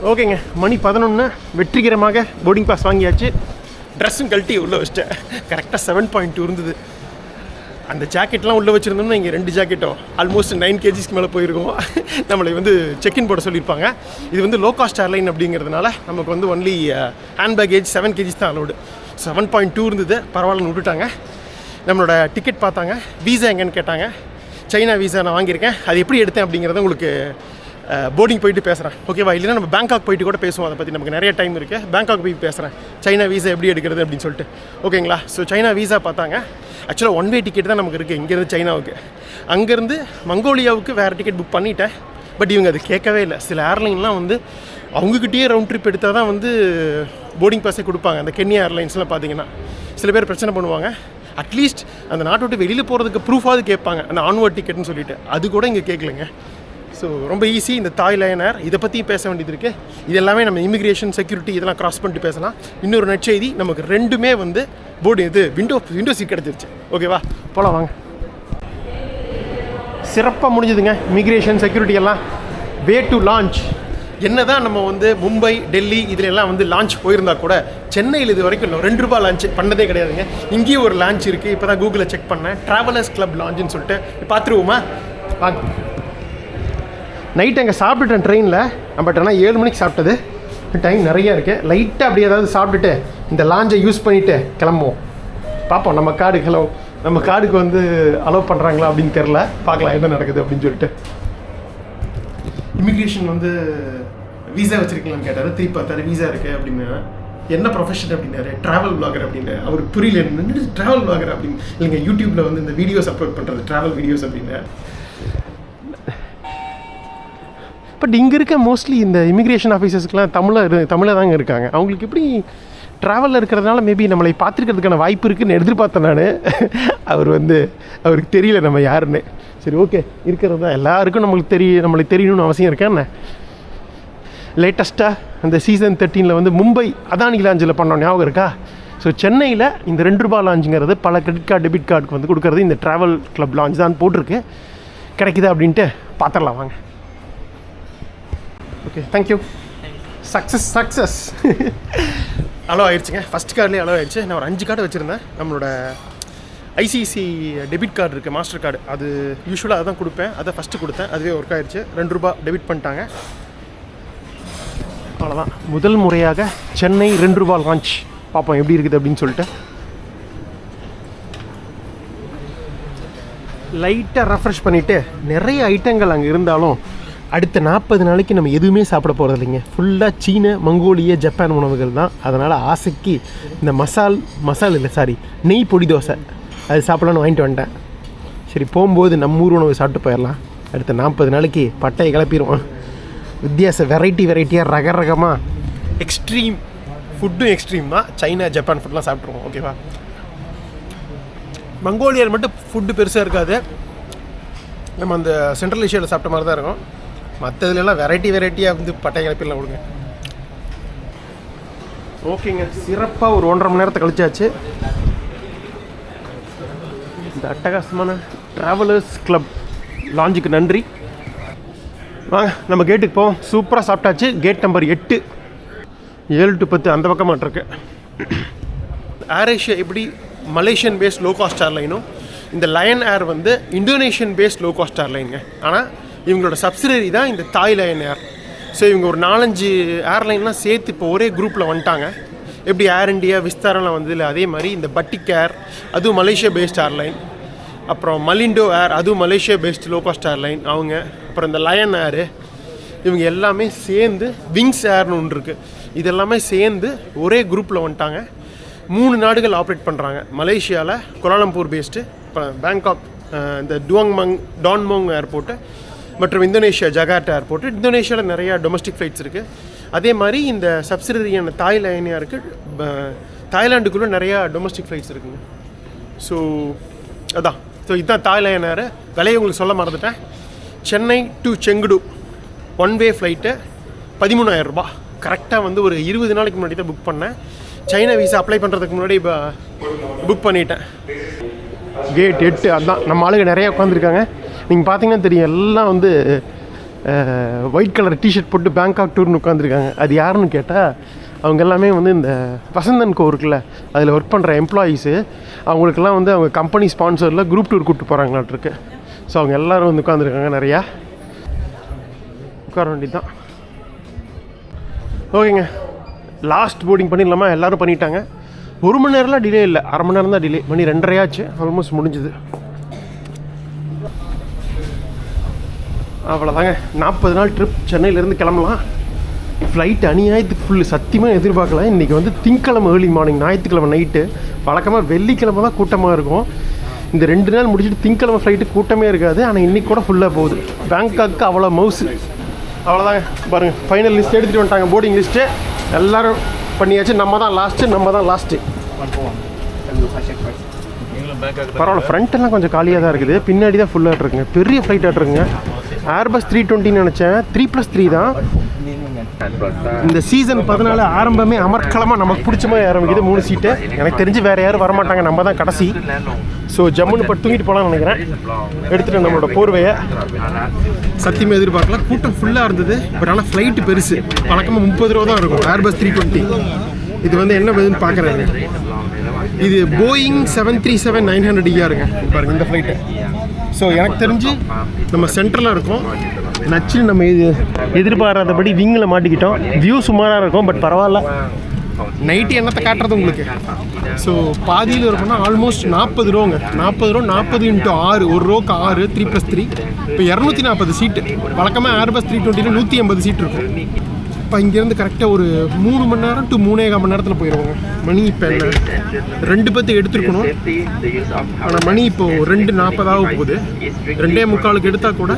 ஓகேங்க, மணி 11. வெற்றிகரமாக போர்டிங் பாஸ் வாங்கியாச்சு. ட்ரெஸ்ஸும் கழட்டி உள்ளே வச்சிட்டேன். கரெக்டாக 7.2 இருந்தது. அந்த ஜாக்கெட்லாம் உள்ளே வச்சுருந்தோம்னா இங்கே 2 ஜாக்கெட்டோ ஆல்மோஸ்ட் 9 kgsக்கு மேலே போயிருக்கோம். நம்மளை வந்து செக்இன் போட சொல்லியிருப்பாங்க. இது வந்து லோ காஸ்ட் ஏர்லைன் அப்படிங்கிறதுனால நமக்கு வந்து ஒன்லி ஹேண்ட் பேக்கேஜ் 7 kgs தான் அலோடு. 7.2 இருந்தது, பரவாயில்லன்னு விட்டுட்டாங்க. நம்மளோட டிக்கெட் பார்த்தாங்க, வீசா எங்கன்னு கேட்டாங்க. சைனா வீசா நான் வாங்கியிருக்கேன். அது எப்படி எடுத்தேன் அப்படிங்கிறத உங்களுக்கு போர்டிங் போயிட்டு பேசுகிறேன், ஓகேவா? இல்லைன்னா நம்ம பேங்காக் போயிட்டு கூட பேசுவோம், அதை பற்றி நமக்கு நிறைய டைம் இருக்குது. பேங்காக் போய் பேசுகிறேன், சைனா வீசா எப்படி எடுக்கிறது அப்படின்னு சொல்லிட்டு, ஓகேங்களா? ஸோ சைனா வீசா பார்த்தாங்க. ஆக்சுவலாக 1 way டிக்கெட் தான் நமக்கு இருக்குது இங்கேருந்து சைனாவுக்கு. அங்கேருந்து மங்கோலியாவுக்கு வேறு டிக்கெட் புக் பண்ணிட்டேன். பட் இவங்க அது கேட்கவே இல்லை. சில ஏர்லைன்லாம் வந்து அவங்கக்கிட்டேயே ரவுண்ட் ட்ரிப் எடுத்தால் தான் வந்து போர்டிங் பாஸே கொடுப்பாங்க. அந்த கென்யா ஏர்லைன்ஸ்லாம் பார்த்தீங்கன்னா சில பேர் பிரச்சனை பண்ணுவாங்க. அட்லீஸ்ட் அந்த நாட்டை விட்டு வெளியில் போகிறதுக்கு ப்ரூஃபாவது கேட்பாங்க, அந்த ஆன்வர்ட் டிக்கெட்னு சொல்லிட்டு. அது கூட இங்கே கேட்கலைங்க. ஸோ ரொம்ப ஈஸி. இந்த தாய்லாந்து ஏர் இதை பற்றி பேச வேண்டியது இருக்குது. இது எல்லாமே நம்ம இமிக்ரேஷன், செக்யூரிட்டி இதெல்லாம் கிராஸ் பண்ணிட்டு பேசலாம். இன்னொரு நற்செய்தி, நமக்கு 2மே வந்து விண்டோ சீட் கிடச்சிருச்சு. ஓகேவா, போகலாம் வாங்க. சிறப்பாக முடிஞ்சுதுங்க இமிக்ரேஷன், செக்யூரிட்டி எல்லாம். Way to launch. என்ன தான் நம்ம வந்து மும்பை, டெல்லி இதில் எல்லாம் வந்து லான்ச் போயிருந்தா கூட சென்னையில் இது வரைக்கும் இல்லை, 2 ரூபா லான்ச் பண்ணதே கிடையாதுங்க. இங்கேயும் ஒரு லான்ச் இருக்குது. இப்போ தான் கூகுளில் செக் பண்ணேன், ட்ராவலர்ஸ் கிளப் லான்ச்சுன்னு சொல்லிட்டு. பார்த்துருவோமா வாங்க. நைட் அங்கே சாப்பிட்டுட்டேன் ட்ரெயினில். பட் ஆனால் 7 மணிக்கு சாப்பிட்டது. டைம் நிறையா இருக்குது. லைட்டாக அப்படி ஏதாவது சாப்பிட்டுட்டு இந்த லான்ச்சை யூஸ் பண்ணிவிட்டு கிளம்புவோம். பார்ப்போம் நம்ம கார்டுக்கு வந்து அலோவ் பண்ணுறாங்களா அப்படின்னு தெரில. பார்க்கலாம் என்ன நடக்குது அப்படின்னு சொல்லிட்டு. இமிக்ரேஷன் வந்து வீசா வச்சுருக்கீங்களான்னு கேட்டார். திருப்பி பார்த்தாரு வீசா இருக்குது அப்படின்னு. என்ன ப்ரொஃபஷன் அப்படின்னாரு, ட்ராவல் விளாகர் அப்படின்னு. அவருக்கு புரியல என்னன்னு ட்ராவல் விளாகர் அப்படின்னு. இல்லைங்க, யூடியூப்பில் வந்து இந்த வீடியோஸ் அப்லோட் பண்ணுறது ட்ராவல் வீடியோஸ் அப்படின்னு. பட் இங்கே இருக்க மோஸ்ட்லி இந்த இமிக்ரேஷன் ஆஃபீஸர்ஸ்க்கெலாம் தமிழில் தாங்க இருக்காங்க. அவங்களுக்கு எப்படி ட்ராவலில் இருக்கிறதுனால மேபி நம்மளை பார்த்துருக்கிறதுக்கான வாய்ப்பு இருக்குதுன்னு எதிர்பார்த்தேன் நான். அவருக்கு தெரியல நம்ம யாருன்னு. சரி, ஓகே, இருக்கிறது தான் எல்லாருக்கும் நம்மளுக்கு தெரியணும்னு அவசியம் இருக்கேன்னு. லேட்டஸ்ட்டாக அந்த சீசன் 13 வந்து மும்பை அதானி லாஞ்சில் பண்ணோம், ஞாபகம் இருக்கா? ஸோ சென்னையில் இந்த ₹2 லாஞ்சுங்கிறது பல கிரெடிட் கார்டு டெபிட் கார்டுக்கு வந்து கொடுக்குறது இந்த ட்ராவல் கிளப் லாஞ்ச் தான் போட்டிருக்கு. கிடைக்குதா அப்படின்ட்டு பார்த்துடலாம் வாங்க. Okay, thank you. சக்ஸஸ் அலோ ஆயிடுச்சுங்க. ஃபஸ்ட் கார்ட்லேயே அலோ ஆயிடுச்சு. நான் ஒரு 5 கார்டு வச்சுருந்தேன். நம்மளோட ஐசிஐசி டெபிட் கார்டு இருக்குது, மாஸ்டர் கார்டு. அது யூஸ்வலாக அதான் கொடுப்பேன். அதை ஃபஸ்ட்டு கொடுத்தேன், அதுவே ஒர்க் ஆயிடுச்சு. ₹2 டெபிட் பண்ணிட்டாங்க. அவ்வளோதான். முதல் முறையாக சென்னை ₹2 லான்ச். பார்ப்போம் எப்படி இருக்குது அப்படின்னு சொல்லிட்டு. லைட்டாக ரெஃப்ரெஷ் பண்ணிவிட்டு நிறைய ஐட்டங்கள் அங்கே இருந்தாலும் அடுத்த 40 நாளைக்கு நம்ம எதுவுமே சாப்பிட போகிறது இல்லைங்க. ஃபுல்லாக சீன, மங்கோலிய, ஜப்பான் உணவுகள் தான். அதனால் ஆசைக்கு இந்த நெய் பொடி தோசை அது சாப்பிடலான்னு வாங்கிட்டு வந்துட்டேன். சரி, போகும்போது நம்ம ஊர் உணவு சாப்பிட்டு போயிடலாம். அடுத்த 40 நாளைக்கு பட்டையை கிளப்பிடுவோம். வெரைட்டியாக ரகமாக எக்ஸ்ட்ரீம் ஃபுட்டும் எக்ஸ்ட்ரீம் தான். சைனா, ஜப்பான் ஃபுட்லாம் சாப்பிட்ருவோம். ஓகேவா? மங்கோலியர் மட்டும் ஃபுட்டு பெருசாக இருக்காது. நம்ம அந்த சென்ட்ரல் ஏஷியாவில் சாப்பிட்ட மாதிரி தான் இருக்கும். மற்றதுலாம் வெரைட்டியாக வந்து பட்டை கிளப்பிடலாம் கொடுங்க. ஓகேங்க, சிறப்பாக ஒரு 1.5 மணி நேரத்தை கழிச்சாச்சு. இந்த அட்டகாசமான ட்ராவலர்ஸ் கிளப் லாஞ்சுக்கு நன்றி. வாங்க நம்ம கேட்டுக்கு போவோம். சூப்பராக சாப்பிட்டாச்சு. கேட் நம்பர் 8, 7 to 10 அந்த பக்கமாக இருக்கு. ஏர் ஏஷியா எப்படி மலேசியன் பேஸ்ட் லோ காஸ்ட் ஏர்லைனும், இந்த லயன் ஏர் வந்து இந்தோனேஷியன் பேஸ்ட் லோ காஸ்ட் ஏர்லைனுங்க. ஆனால் இவங்களோட சப்சிடரி தான் இந்த தாய் லயன் ஏர். ஸோ இவங்க ஒரு 4-5 ஏர்லைன்லாம் சேர்த்து இப்போ ஒரே குரூப்பில் வந்துட்டாங்க. எப்படி ஏர் இண்டியா, விஸ்தாரெலாம் வந்து இல்லை, அதே மாதிரி இந்த பட்டிக் ஏர், அதுவும் மலேசியா பேஸ்ட் ஏர்லைன். அப்புறம் மலிண்டோ ஏர், அதுவும் Malaysia based low cost airline அவங்க. அப்புறம் இந்த லயன் ஏரு, இவங்க எல்லாமே சேர்ந்து விங்ஸ் ஏர்னு ஒன்று இருக்குது. இது எல்லாமே சேர்ந்து ஒரே குரூப்பில் வந்துட்டாங்க. 3 நாடுகள் ஆப்ரேட் பண்ணுறாங்க. மலேசியாவில் கோலாலம்பூர் பேஸ்ட்டு, இப்போ பேங்காக் இந்த டான்மோங் ஏர்போர்ட்டு, மற்றும் இந்தோனேஷியா ஜகார்ட்டா ஏர்போர்ட்டு. இந்தோனேஷியாவில் நிறையா டொமஸ்டிக் ஃப்ளைட்ஸ் இருக்குது. அதே மாதிரி இந்த சப்சிடரியான தாய் லயனியாக இருக்குது. தாய்லாண்டுக்குள்ளே நிறையா டொமஸ்டிக் ஃப்ளைட்ஸ் இருக்குங்க. ஸோ அதான். ஸோ இதுதான் தாய் லயன் ஏர். விலையை உங்களுக்கு சொல்ல மறந்துட்டேன். Chennai to Chengdu 1 way flight ₹13,000. கரெக்டாக வந்து ஒரு 20 நாளைக்கு முன்னாடி தான் புக் பண்ணேன். சைனா வீசா அப்ளை பண்ணுறதுக்கு முன்னாடி இப்போ புக் பண்ணிட்டேன். கேட் 8 அதுதான். நம்ம ஆளுங்க நிறையா உட்காந்துருக்காங்க. நீங்கள் பார்த்தீங்கன்னா தெரியும், எல்லாம் வந்து ஒயிட் கலர் டிஷர்ட் போட்டு பேங்காக் டூர்னு உட்காந்துருக்காங்க. அது யாருன்னு கேட்டால் அவங்க எல்லாமே வந்து இந்த வசந்தன் கோ இருக்குல்ல, அதில் ஒர்க் பண்ணுற எம்ப்ளாயீஸு. அவங்களுக்கெல்லாம் வந்து அவங்க கம்பெனி ஸ்பான்சரில் குரூப் டூர் கூப்பிட்டு போகிறாங்களாட்ருக்கு. ஸோ அவங்க எல்லோரும் வந்து உட்காந்துருக்காங்க. நிறையா உட்கார வேண்டியது தான். ஓகேங்க, லாஸ்ட் போர்டிங் பண்ணிடலாமா? எல்லோரும் பண்ணிட்டாங்க. 1 மணி நேரம்லாம் டிலே இல்லை, 1/2 மணி நேரம் தான் டிலே. மணி 2:30 ஆச்சு, ஆல்மோஸ்ட் முடிஞ்சுது. அவ்வளோதாங்க. 40 நாள் ட்ரிப். சென்னையிலேருந்து கிளம்பலாம். ஃப்ளைட் அநியாயத்துக்கு ஃபுல்லு. சத்தியமாக எதிர்பார்க்கல. இன்றைக்கி வந்து திங்கக்கிழமை ஏர்லி மார்னிங், ஞாயிற்றுக்கிழமை நைட்டு. வழக்கமாக வெள்ளிக்கிழமை தான் கூட்டமாக இருக்கும். இந்த 2 நாள் முடிச்சுட்டு திங்கக்கிழமை ஃப்ளைட்டு கூட்டமே இருக்காது. ஆனால் இன்றைக்கி கூட ஃபுல்லாக போகுது. பேங்காக்கு அவ்வளோ மவுசு. அவ்வளோதாங்க. பாருங்கள், ஃபைனல் லிஸ்ட் எடுத்துகிட்டு வந்துட்டாங்க. போர்டிங் லிஸ்ட்டு எல்லோரும் பண்ணியாச்சு. நம்ம தான் லாஸ்ட்டு. பரவாயில்ல, ஃப்ரண்ட்டெல்லாம் கொஞ்சம் காலியாக தான் இருக்குது. பின்னாடி தான் ஃபுல்லாக இருக்குங்க. பெரிய ஃப்ளைட் ஆட்ருக்குங்க. ஏர்பஸ் 320 நினச்சேன். 3+3 தான். இந்த சீசன் 14 ஆரம்பமே அமர்க்கலமாக நமக்கு பிடிச்ச மாதிரி ஆரம்பிக்குது. 3 சீட்டு. எனக்கு தெரிஞ்சு வேறு யாரும் வரமாட்டாங்க, நம்ம தான் கடைசி. ஸோ ஜம்முன்னு பட்டு தூங்கிட்டு போகலான்னு நினைக்கிறேன். எடுத்துகிட்டு நம்மளோட போர்வையை. சத்தியமாக எதிர்பார்க்கல, கூட்டம் ஃபுல்லாக இருந்தது. பட் ஆனால் ஃப்ளைட்டு பெருசு. வழக்கமாக ₹30 தான் இருக்கும். ஏர்பஸ் 320. இது வந்து என்ன வருதுன்னு பார்க்குறாங்க. இது போயிங் 737-900 இருங்க. பாருங்கள் இந்த ஃப்ளைட்டு. ஸோ எனக்கு தெரிஞ்சு நம்ம சென்ட்ரலாக இருக்கோம். நச்சுன்னு நம்ம எதிர்பாராதபடி விங்கில் மாட்டிக்கிட்டோம். வியூ சுமாராக இருக்கும், பட் பரவாயில்ல. நைட்டு என்னத்தை காட்டுறது உங்களுக்கு. ஸோ பாதியில் இருக்கோம்னா ஆல்மோஸ்ட் ₹40. 40 × 6, ஒரு ரோக்கு 6, 3+3. இப்போ 240 சீட்டு. வழக்கமாக ஏர்பஸ் 320 180 சீட் இருக்கும். இப்போ இங்கேருந்து கரெக்டாக ஒரு 3 மணி நேரம் டு 3.25 மணி நேரத்தில் போயிடுவோங்க. மணி இப்போ என்ன 2:10 எடுத்துருக்கணும், ஆனால் மணி இப்போது 2:40 போகுது. 2:45 எடுத்தால் கூட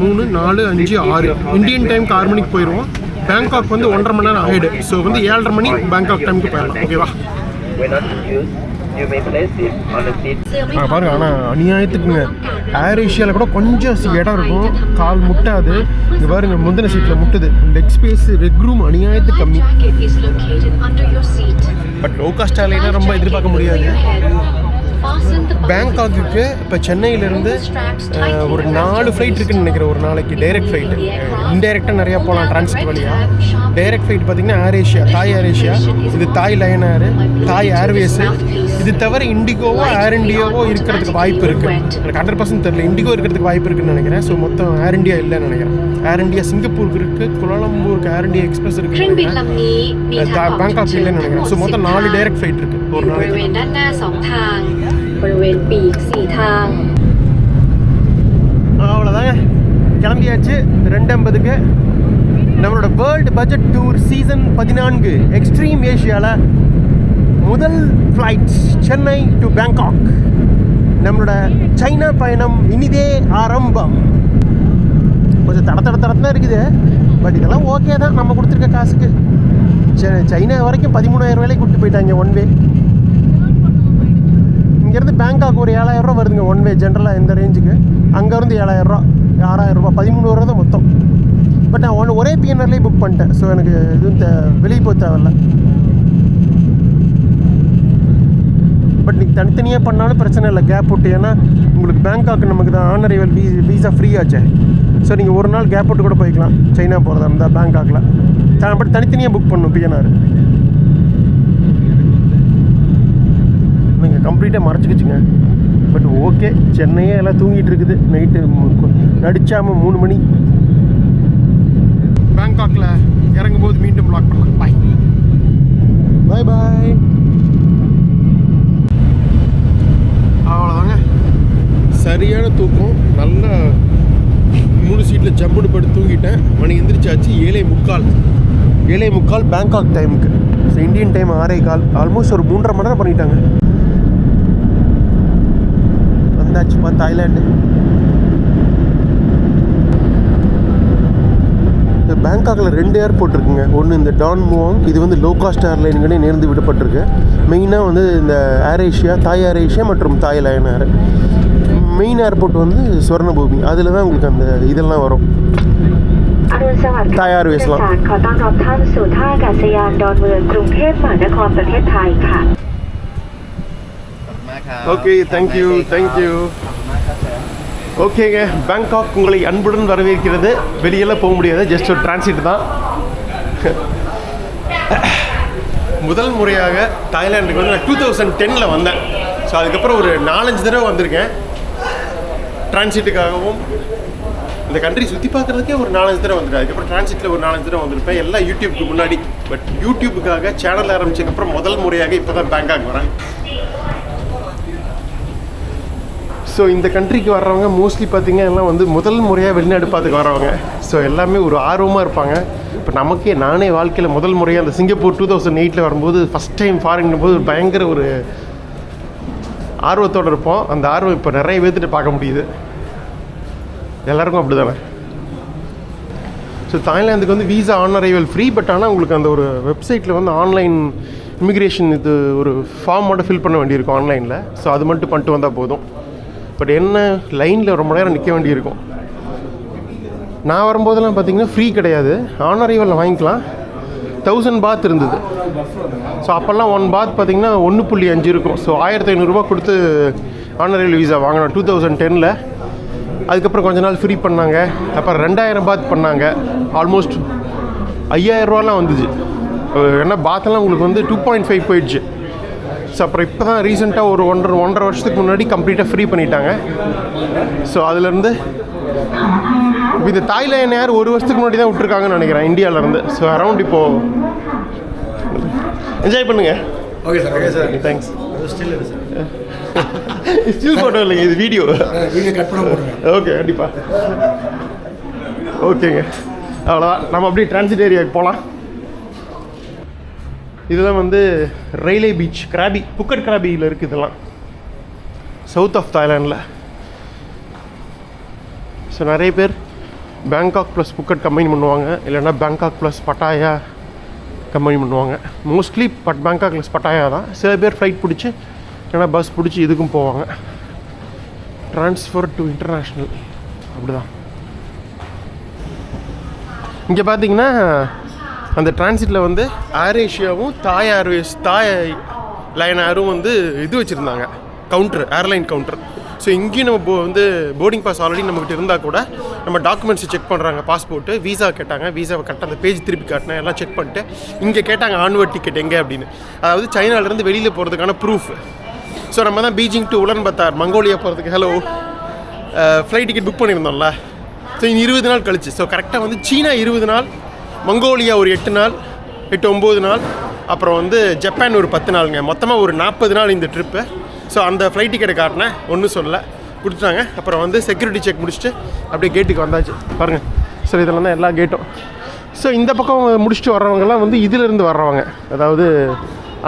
3, 4, 5, 6 இந்தியன் டைமுக்கு 6 மணிக்கு போயிடுவோம். பேங்காக் வந்து 1.5 மணி நேரம் ஆகிடு. ஸோ வந்து 7:30 மணி பேங்காக் டைமுக்கு போயிடலாம். ஓகேவா? பாருங்க, ஆனால் அநியாயத்துக்குங்க ஏர் ஏஷியாவில் கூட கொஞ்சம் இடம் இருக்கும், கால் முட்டாது. இது பாருங்க, முந்தின சீட்டில் முட்டுது. லெக் ஸ்பேஸ், ரெக் ரூம் அநியாயத்துக்கு கம்மி. பட் லோ காஸ்ட் ஏர்லைனா ரொம்ப எதிர்பார்க்க முடியாது. பேங்காக்கு இப்போ சென்னையிலேருந்து ஒரு 4 ஃப்ளைட் இருக்குதுன்னு நினைக்கிறேன் ஒரு நாளைக்கு. டைரக்ட் ஃப்ளைட்டு, இன்டைரக்டாக நிறையா போகலாம் டிரான்சிட் வழியாக. டைரக்ட் ஃப்ளைட் பார்த்திங்கன்னா ஏர் ஏஷியா, தாய் ஏர் ஏஷியா, இது தாய் லயன் ஏர், தாய் ஏர்வேஸு. இது தவிர இண்டிகோவோ ஏர் இண்டியாவோ இருக்கிறதுக்கு வாய்ப்பு இருக்குது. எனக்கு 100% தெரியல, இண்டிகோ இருக்கிறதுக்கு வாய்ப்பு இருக்குதுன்னு நினைக்கிறேன். ஸோ மொத்தம் ஏர் இண்டியா இல்லைன்னு நினைக்கிறேன். ஏர் இண்டியா சிங்கப்பூருக்கு இருக்குது, குலாலம்பூருக்கு ஏர் இண்டியா எக்ஸ்பிரஸ் இருக்குது, பேங்காக் இல்லைன்னு நினைக்கிறேன். ஸோ மொத்தம் 4 டைரக்ட் ஃப்ளைட் இருக்குது ஒரு நாளைக்கு. அவ்வளோதாங்க, கிளம்பியாச்சு. 2:50 நம்மளோட world budget tour season 14 extreme ஏஷியாவில் முதல் ஃப்ளைட் சென்னை டு பேங்காக். நம்மளோட சைனா பயணம் இனிதே ஆரம்பம். கொஞ்சம் தடத்தான் இருக்குது, பட் இதெல்லாம் ஓகே தான் நம்ம கொடுத்துருக்க காசுக்கு. சைனா வரைக்கும் 13,000 ரூபாய்க்கு கூப்பிட்டு போயிட்டாங்க ஒன் வே. இங்கேருந்து பேங்காக் ஒரு 7,000 ரூபா வருதுங்க ஒன் வே ஜென்ரலாக இந்த ரேஞ்சுக்கு. அங்கேருந்து 7,000 ரூபா, 6,000 ரூபா, 13,000 ரூபா தான் மொத்தம். பட் நான் ஒரே பிஎன்ஆர்லேயே புக் பண்ணிட்டேன். ஸோ எனக்கு எதுவும் வெளியே போக தேவையில்ல. பட் நீங்கள் தனித்தனியாக பண்ணாலும் பிரச்சனை இல்லை, கேப் விட்டு. ஏன்னா உங்களுக்கு பேங்காக் நமக்கு தான் ஆனரைவல் வீசா ஃப்ரீ ஆச்சு. ஸோ நீங்கள் ஒரு நாள் கேப் விட்டு கூட போய்க்கலாம் சைனா போகிறதா இருந்தால் பேங்காக்கில். பட் தனித்தனியாக புக் பண்ணணும் பிஎன்ஆர். நீங்கள் கம்ப்ளீட்டாக மறைச்சிக்கிச்சுங்க. பட் ஓகே, சென்னையே எல்லாம் தூங்கிட்டு இருக்குது. நைட்டு நடிச்சாமல் 3 மணி. பேங்காக்கில் இறங்கும்போது மீண்டும் வ்ளாக் பண்ணலாம். பாய் பாய் பாய். அவ்வளோதாங்க, சரியான தூக்கம். நல்லா 3 சீட்டில் ஜம்புடு படுத்து தூங்கிட்டேன். மணி எந்திரிச்சாச்சு 7:45 பேங்காக் டைமுக்கு. So Indian time 6:15. ஆல்மோஸ்ட் ஒரு 3.5 மணி நேரம் பண்ணிட்டாங்க. வந்தாச்சுப்பா தாய்லாண்டு. பேங்காக்கில் 2 ஏர்போர்ட் இருக்குங்க. ஒன்று இந்த டான் முவாங், இது வந்து லோ காஸ்ட் ஏர்லைனுக்குன்னே நேர்ந்து விடப்பட்டிருக்கு. மெயினாக வந்து இந்த ஏர் ஏஷியா, தாய் ஏர் ஏஷியா மற்றும் தாய் லயன் ஏர். மெயின் ஏர்போர்ட் வந்து ஸ்வர்ணபூமி, அதில் தான் உங்களுக்கு அந்த இதெல்லாம் வரும், தாய் ஏர்வேஸ்லாம். Okay, thank you. ஓகேங்க, பேங்காக் உங்களை அன்புடன் வரவேற்கிறது. வெளியெல்லாம் போக முடியாது, ஜஸ்ட் ஒரு டிரான்சிட் தான். முதல் முறையாக தாய்லாண்டுக்கு வந்து நான் 2010 வந்தேன். ஸோ அதுக்கப்புறம் ஒரு 4-5 தடவை வந்திருக்கேன் டிரான்சிட்டுக்காகவும். இந்த கண்ட்ரி சுற்றி பார்க்குறதுக்கே ஒரு 4-5 தடவை வந்திருக்கேன். அதுக்கப்புறம் டிரான்சிட்டில் ஒரு 4-5 தடவை வந்திருப்பேன், எல்லாம் யூடியூப்க்கு முன்னாடி. பட் யூடியூப்புக்காக சேனல் ஆரம்பிச்சதுக்கப்புறம் முதல் முறையாக இப்போ தான் பேங்காக் வரேன். ஸோ இந்த கண்ட்ரிக்கு வர்றவங்க மோஸ்ட்லி பார்த்திங்க எல்லாம் வந்து முதல் முறையாக வெளிநாடு பார்த்துக்கு வரவங்க. ஸோ எல்லாமே ஒரு ஆர்வமாக இருப்பாங்க. இப்போ நமக்கே நானே வாழ்க்கையில் முதல் முறையாக அந்த சிங்கப்பூர் 2008 வரும்போது ஃபஸ்ட் டைம் ஃபாரின் போது பயங்கர ஒரு ஆர்வத்தோடு இருப்போம். அந்த ஆர்வம் இப்போ நிறைய பேர்த்துட்டு பார்க்க முடியுது. எல்லாருக்கும் அப்படி தானே. ஸோ தாய்லாந்துக்கு வந்து visa on arrival free. But ஆனால் உங்களுக்கு அந்த ஒரு வெப்சைட்டில் வந்து ஆன்லைன் இமிக்ரேஷன் இது ஒரு ஃபார்ம் மட்டும் ஃபில் பண்ண வேண்டியிருக்கும் ஆன்லைனில். ஸோ அது மட்டும் பண்ணிட்டு வந்தால் போதும். பட் என்ன லைனில் ரொம்ப நேரம் நிற்க வேண்டியிருக்கும். நான் வரும்போதெல்லாம் பார்த்திங்கன்னா ஃப்ரீ கிடையாது, ஆன் அரைவலில் வாங்கிக்கலாம். 1000 பாத் இருந்தது. ஸோ அப்போல்லாம் 1 பாத் பார்த்திங்கன்னா 1.5 இருக்கும். ஸோ 1500 ரூபா கொடுத்து ஆன் அரைவல் வீசா வாங்கினோம் 2010. அதுக்கப்புறம் கொஞ்ச நாள் ஃப்ரீ பண்ணாங்க. அப்புறம் 2000 பாத் பண்ணாங்க. ஆல்மோஸ்ட் 5000 ரூபாலாம் வந்துச்சு. ஏன்னா பாத்தெல்லாம் உங்களுக்கு வந்து 2.5 போயிடுச்சு. ஸோ அப்புறம் இப்போ தான் ரீசெண்டாக ஒரு 1.5 வருஷத்துக்கு முன்னாடி கம்ப்ளீட்டாக ஃப்ரீ பண்ணிட்டாங்க. ஸோ அதுலேருந்து இப்போ இந்த தாய்லாந்து ஏர் 1 வருஷத்துக்கு முன்னாடி தான் விட்டுருக்காங்கன்னு நினைக்கிறேன் இந்தியாவிலேருந்து. ஸோ அரௌண்ட் இப்போது என்ஜாய் பண்ணுங்கள். Okay sir. Okay sir, thanks. Still இல்லை சார், ஸ்டில் ஃபோட்டோ இல்லைங்க, இது வீடியோ கட் பண்ண போடுங்க. ஓகே, கண்டிப்பாக. ஓகேங்க, அவ்வளோதான், நம்ம அப்படியே டிரான்சிட் ஏரியாவுக்கு போகலாம். இதெல்லாம் வந்து ரயிலே பீச், கிராபி, புக்கட் கிராபியில் இருக்குது. இதெல்லாம் சவுத் ஆஃப் தாய்லாண்டில். ஸோ நிறைய பேர் பேங்காக் ப்ளஸ் புக்கட் கம்பைன் பண்ணுவாங்க, இல்லைன்னா பேங்காக் ப்ளஸ் பட்டாயா கம்பைன் பண்ணுவாங்க. மோஸ்ட்லி பேங்காக் ப்ளஸ் பட்டாயா தான். சில பேர் ஃப்ளைட் பிடிச்சி இல்லைன்னா பஸ் பிடிச்சி இதுக்கும் போவாங்க. ட்ரான்ஸ்ஃபர் டு இன்டர்நேஷ்னல் அப்படி தான். இங்கே பார்த்தீங்கன்னா அந்த டிரான்சிட்டில் வந்து ஏர் ஏஷியாவும் தாய் ஏர்வேஸ், தாய் லைன் ஏரும் வந்து இது வச்சுருந்தாங்க, கவுண்ட்ரு, ஏர்லைன் கவுண்ட்ரு. ஸோ இங்கேயும் நம்ம வந்து போர்டிங் பாஸ் ஆல்ரெடி நம்மகிட்ட இருந்தால் கூட நம்ம டாக்குமெண்ட்ஸை செக் பண்ணுறாங்க. பாஸ்போர்ட்டு, வீசா கேட்டாங்க, வீசாவை கரெக்டாக அந்த பேஜ் திருப்பி காட்டினேன், எல்லாம் செக் பண்ணிட்டு இங்கே கேட்டாங்க ஆன்வர்ட் டிக்கெட் எங்கே அப்படின்னு. அதாவது சைனாவிலேருந்து வெளியில் போகிறதுக்கான ப்ரூஃப். ஸோ நம்ம தான் பீஜிங் டு உலன்பத்தார் மங்கோலியா போகிறதுக்கு ஃப்ளைட் டிக்கெட் புக் பண்ணியிருந்தோம்ல. ஸோ 20 நாள் கழிச்சு. ஸோ கரெக்டாக வந்து சீனா 20 நாள், மங்கோலியா ஒரு 8 நாள், 8-9 நாள், அப்புறம் வந்து ஜப்பான் ஒரு 10 நாளுங்க. மொத்தமாக ஒரு 40 நாள் இந்த ட்ரிப்பு. ஸோ அந்த ஃப்ளைட் டிக்கெட்டை காட்டினேன், ஒன்றும் சொல்ல கொடுத்துட்டாங்க. அப்புறம் வந்து செக்யூரிட்டி செக் முடிச்சுட்டு அப்படியே கேட்டுக்கு வந்தாச்சு பாருங்கள். ஸோ இதெல்லாம் தான் எல்லா கேட்டும். ஸோ இந்த பக்கம் முடிச்சுட்டு வர்றவங்கெல்லாம் வந்து இதிலேருந்து வர்றவங்க, அதாவது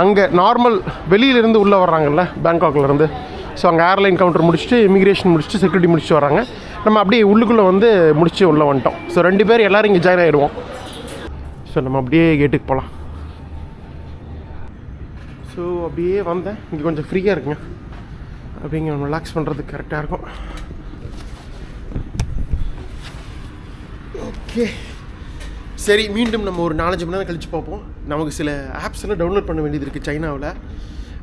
அங்கே நார்மல் வெளியிலேருந்து உள்ளே வர்றாங்கல்ல பேங்காக்லேருந்து. ஸோ அங்கே ஏர்லைன் கவுண்டர் முடிச்சுட்டு, இமிக்ரேஷன் முடிச்சுட்டு, செக்யூரிட்டி முடிச்சுட்டு வராங்க. நம்ம அப்படியே உள்ளுக்குள்ளே வந்து முடிச்சு உள்ளே வந்துட்டோம். ஸோ 2 பேர் எல்லோரும் இங்கே ஜாயின் ஆகிடுவோம். ஸோ நம்ம அப்படியே கேட்டுக்கு போகலாம். ஸோ அப்படியே வந்தேன், இங்கே கொஞ்சம் ஃப்ரீயாக இருக்குங்க, அப்படிங்க ரிலாக்ஸ் பண்ணுறதுக்கு கரெக்டாக இருக்கும். ஓகே சரி, மீண்டும் நம்ம ஒரு 4-5 மணி நேரம் கழித்து பார்ப்போம். நமக்கு சில ஆப்ஸ் எல்லாம் டவுன்லோட் பண்ண வேண்டியது இருக்குது சைனாவில்.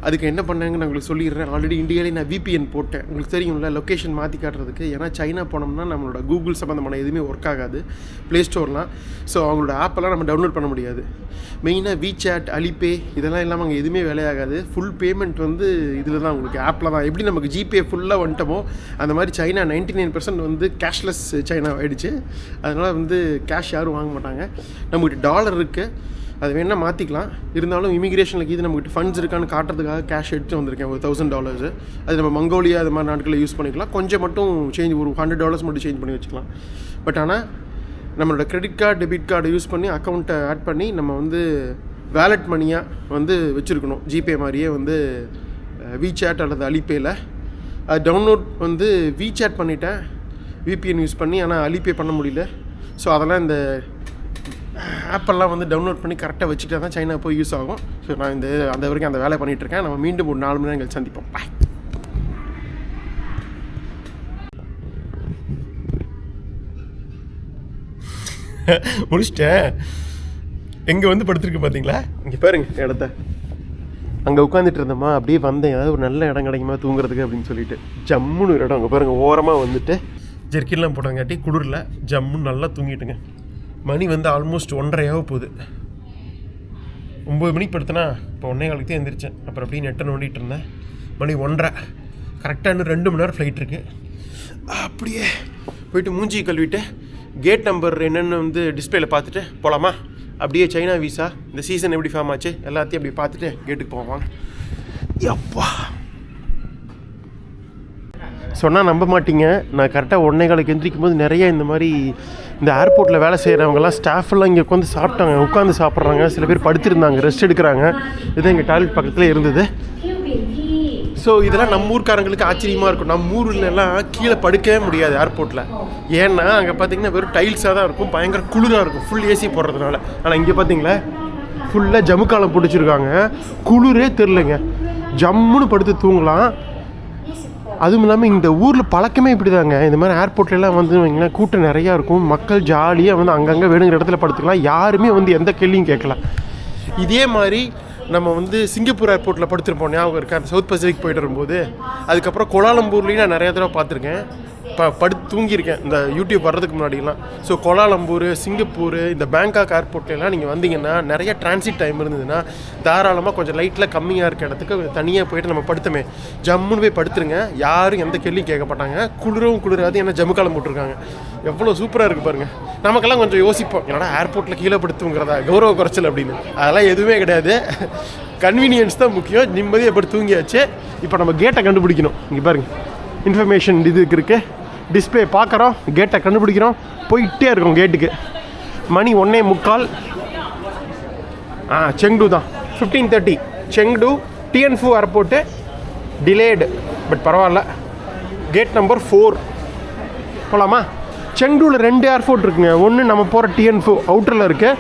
அதுக்கு என்ன பண்ணாங்கன்னு நான் உங்களுக்கு சொல்லிடுறேன். ஆல்ரெடி இந்தியாவிலே நான் VPN போட்டேன், உங்களுக்கு தெரியும்ல, லொக்கேஷன் மாற்றி காட்டுறதுக்கு. ஏன்னா சைனா போனோம்னா நம்மளோட கூகுள் சம்மந்தமான எதுவுமே ஒர்க் ஆகாது, ப்ளே ஸ்டோர்லாம். ஸோ அவங்களோட ஆப்பெல்லாம் நம்ம டவுன்லோட் பண்ண முடியாது. மெயினாக WeChat, அலிபே இதெல்லாம் இல்லாமல் அங்கே எதுவுமே வேலையாகாது. ஃபுல் பேமெண்ட் வந்து இதில் தான், உங்களுக்கு ஆப்பில் தான். எப்படி நமக்கு ஜிபே ஃபுல்லாக வந்துட்டோமோ அந்த மாதிரி சைனா 99% வந்து கேஷ்லெஸ் சைனா ஆகிடுச்சு. அதனால் வந்து கேஷ் யாரும் வாங்க மாட்டாங்க. நம்மகிட்ட டாலர் இருக்குது, அது வேணால் மாற்றிக்கலாம். இருந்தாலும் இமிக்ரேஷனுக்கு இது நம்மகிட்ட ஃபண்ட்ஸ் இருக்கான்னு காட்டுறதுக்காக கேஷ் எடுத்து வந்திருக்கேன், ஒரு $1000. அது நம்ம மங்கோலியா அது மாதிரி நாட்களில் யூஸ் பண்ணிக்கலாம். கொஞ்சம் மட்டும் சேஞ்ச், ஒரு $100 மட்டும் சேஞ்ச் பண்ணி வச்சுக்கலாம். பட் ஆனால் நம்மளோட credit card, debit card use பண்ணி அக்கௌண்ட்டை ஆட் பண்ணி நம்ம வந்து வேலட் மணியாக வந்து வச்சுருக்கணும். ஜிபே மாதிரியே வந்து WeChat அல்லது அலிபேயில். அது டவுன்லோட் வந்து WeChat பண்ணிட்டேன் VPN யூஸ் பண்ணி, ஆனால் அலிபே பண்ண முடியல. ஸோ அதெல்லாம் இந்த ஆப்பெல்லாம் வந்து டவுன்லோட் பண்ணி கரெக்டாக வச்சுக்கிட்டா தான் சைனா போய் யூஸ் ஆகும். ஸோ நான் அந்த வரைக்கும் அந்த வேலை பண்ணிகிட்ருக்கேன். நம்ம மீண்டும் ஒரு 4 மணி நேரங்கள் சந்திப்போம். பாய். முடிச்சிட்டேன். எங்கே வந்து படுத்துருக்கு பார்த்தீங்களா? இங்கே பாருங்க இடத்த. அங்கே உட்காந்துட்டு இருந்தோமா, அப்படியே வந்தேன் ஏதாவது ஒரு நல்ல இடம் கிடைக்குமா தூங்குறதுக்கு அப்படின்னு சொல்லிட்டு. ஜம்முன்னு ஒரு இடம் அங்கே பாருங்கள், ஓரமாக வந்துட்டு ஜெர்க்கின்லாம் போட்டாங்காட்டி குளிரில் ஜம்முன்னு நல்லா தூங்கிட்டுங்க. மணி வந்து ஆல்மோஸ்ட் 1:30 போகுது. 9 மணிக்கு படுத்தனா இப்போ 1:15 தான் எழுந்திரிச்சேன். அப்புறம் அப்படியே நெட்டை நோண்டிகிட்டு இருந்தேன். மணி 1:30. கரெக்டாக இன்னும் 2 மணி நேரம் ஃப்ளைட் இருக்குது. அப்படியே போயிட்டு மூஞ்சி கழுவிட்டு கேட் நம்பர் என்னென்னு வந்து டிஸ்பிளேயில் பார்த்துட்டு போகலாமா? அப்படியே சைனா வீசா இந்த சீசன் எப்படி ஃபார்ம் ஆச்சு எல்லாத்தையும் அப்படி பார்த்துட்டு கேட்டுக்கு போவாங்க. எப்பா சொன்னால் நம்ப மாட்டீங்க, நான் கரெக்டாக 1:15 எந்திரிக்கும் போது நிறைய இந்த மாதிரி இந்த ஏர்போர்ட்டில் வேலை செய்கிறவங்கலாம் ஸ்டாஃபெல்லாம் இங்கே உட்காந்து சாப்பிட்றாங்க. சில பேர் படுத்திருந்தாங்க, ரெஸ்ட் எடுக்கிறாங்க. இதுதான் எங்கள் டாய்லெட் பக்கத்தில் இருந்தது. ஸோ இதெல்லாம் நம்ம ஊர்க்காரங்களுக்கு ஆச்சரியமாக இருக்கும். நம்ம ஊர்லலாம் கீழே படுக்கவே முடியாது ஏர்போர்ட்டில். ஏன்னா அங்கே பார்த்தீங்கன்னா வெறும் டைல்ஸாக தான் இருக்கும், பயங்கர குளிராக இருக்கும் ஃபுல் ஏசி போடுறதுனால. ஆனால் இங்கே பார்த்தீங்களா ஃபுல்லாக ஜமுக்காலம் பிடிச்சிருக்காங்க, குளிரே தெரிலங்க, ஜம்முன்னு படுத்து தூங்கலாம். அதுவும் இல்லாமல் இந்த ஊரில் பழக்கமே இப்படி தாங்க. இந்த மாதிரி ஏர்போர்ட்லாம் வந்து வைங்களேன் கூட்டம் நிறையா இருக்கும், மக்கள் ஜாலியாக வந்து அங்கங்கே வேணுங்கிற இடத்துல படுத்துக்கலாம், யாருமே வந்து எந்த கேள்வியும் கேட்கல. இதே மாதிரி நம்ம வந்து சிங்கப்பூர் ஏர்போர்ட்டில் படுத்துருப்போம், ஞாபகம் இருக்கா? அந்த சவுத் பசிபிக் போய்ட்டு வரும்போது. அதுக்கப்புறம் கோலாலம்பூர்லேயும் நான் நிறையா தடவை பார்த்துருக்கேன், படுத்து தூங்கியிருக்கேன் இந்த யூடியூப் வர்றதுக்கு முன்னாடிலாம். ஸோ கோலாலம்பூர், சிங்கப்பூர், இந்த பேங்காக் ஏர்போர்ட்லாம் நீங்கள் வந்தீங்கன்னா நிறைய டிரான்சிட் டைம் இருந்ததுன்னா தாராளமாக கொஞ்சம் லைட்டில் கம்மியாக இருக்க இடத்துக்கு தனியாக போய்ட்டு நம்ம படுத்துமே ஜம்முன்னு போய் படுத்துருங்க, யாரும் எந்த கேள்வியும் கேட்க மாட்டாங்க. குளிரவும் குளிராது, ஏன்னா ஜம்முக்காலம் போட்டிருக்காங்க. எவ்வளோ சூப்பராக இருக்குது பாருங்கள். நமக்கெல்லாம் கொஞ்சம் யோசிப்போம், என்னடா ஏர்போர்ட்டில் கீழே படுத்துங்கிறதா கௌரவ குறைச்சல் அப்படின்னு. அதெல்லாம் எதுவுமே கிடையாது, கன்வீனியன்ஸ் தான் முக்கியம். நிம்மதியாக எப்படி தூங்கியாச்சு. இப்போ நம்ம கேட்டை கண்டுபிடிக்கணும். இங்கே பாருங்கள் இன்ஃபர்மேஷன் இதுக்கு இருக்குது, டிஸ்பிளே பார்க்குறோம், கேட்டை கண்டுபிடிக்கிறோம், போயிட்டே இருக்கோம் கேட்டுக்கு. மணி 1:45. செங்டு தான் 15:30. செங்டு டிஎன்ஃபு ஏர்போர்ட்டு டிலேடு, பட் பரவாயில்ல. கேட் நம்பர் 4 போகலாமா? செங்டூவில் 2 ஏர்போர்ட் இருக்குங்க. ஒன்று நம்ம போகிற டிஎன்ஃபு அவுட்டரில் இருக்குது,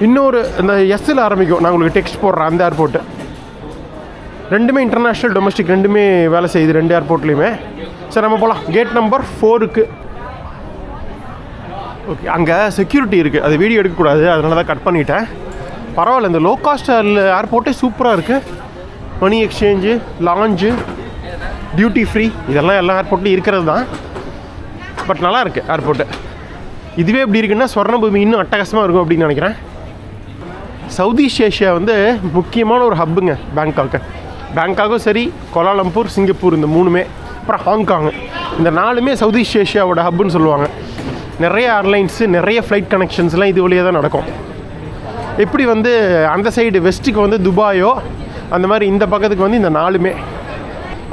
இன்னொரு இந்த எஸ்ஸில் ஆரம்பிக்கும். நான் உங்களுக்கு டெக்ஸ்ட் போடுறேன் அந்த ஏர்போர்ட்டு. ரெண்டுமே இன்டர்நேஷ்னல் டொமஸ்டிக், ரெண்டுமே வேலை செய்யுது 2 ஏர்போர்ட்லேயுமே. சரி நம்ம போகலாம் கேட் நம்பர் 4க்கு. ஓகே, அங்கே செக்யூரிட்டி இருக்குது, அது வீடியோ எடுக்கக்கூடாது, அதனால தான் கட் பண்ணிட்டேன். பரவாயில்ல, இந்த லோ காஸ்ட் ஏர்போர்ட்டே சூப்பராக இருக்குது. மணி எக்ஸ்சேஞ்சு, லாஞ்சு, டியூட்டி ஃப்ரீ, இதெல்லாம் எல்லா ஏர்போர்ட்லேயும் இருக்கிறது தான். பட் நல்லா இருக்குது ஏர்போர்ட்டு. இதுவே எப்படி இருக்குன்னா ஸ்வர்ணபூமி இன்னும் அட்டகாசமாக இருக்கும் அப்படின்னு நினைக்கிறேன். சவுத் ஈஸ்ட் ஏஷியா வந்து முக்கியமான ஒரு ஹப்புங்க பேங்காக்கும் சரி, கோலாலம்பூர், சிங்கப்பூர், இந்த 3மே, அப்புறம் ஹாங்காங், இந்த 4மே சவுத் ஈஸ்ட் ஏஷியாவோட ஹப்புன்னு சொல்லுவாங்க. நிறைய ஏர்லைன்ஸு, நிறைய ஃப்ளைட் கனெக்ஷன்ஸ்லாம் இது வழியாக தான் நடக்கும். எப்படி வந்து அந்த சைடு வெஸ்ட்டுக்கு வந்து துபாயோ, அந்த மாதிரி இந்த பக்கத்துக்கு வந்து இந்த 4மே.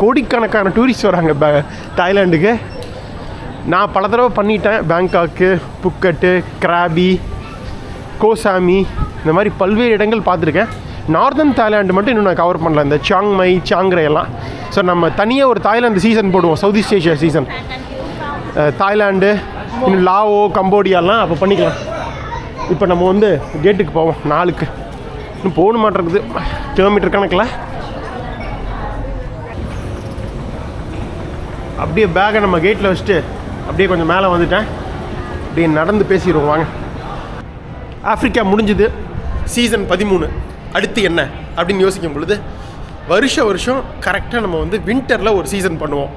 கோடிக்கணக்கான டூரிஸ்ட் வராங்க தாய்லாண்டுக்கு. நான் பல தடவை பண்ணிட்டேன். பேங்காக்கு, புக்கட்டு, கிராபி, கோசாமி, இந்த மாதிரி பல்வேறு இடங்கள் பார்த்துருக்கேன். நார்தன் தாய்லாண்டு மட்டும் இன்னும் நான் கவர் பண்ணல, இந்த சாங்மை, சாங்ரே எல்லாம். ஸோ நம்ம தனியாக ஒரு தாய்லாந்து சீசன் போடுவோம், south east Asia season. Thailand, இன்னும் லாவோ, கம்போடியாலாம் அப்போ பண்ணிக்கலாம். இப்போ நம்ம வந்து கேட்டுக்கு போவோம் 4க்கு. இன்னும் போகணும் மாட்டேங்குது கிலோமீட்டர் கணக்கில். அப்படியே பேக்கை நம்ம கேட்டில் வச்சுட்டு அப்படியே கொஞ்சம் மேலே வந்துட்டேன். அப்படியே நடந்து பேசிடுவோம் வாங்க. ஆஃப்ரிக்கா முடிஞ்சுது, சீசன் 13. அடுத்து என்ன அப்படின்னு யோசிக்கும் பொழுது வருஷம் கரெக்டாக நம்ம வந்து வின்டரில் ஒரு சீசன் பண்ணுவோம்.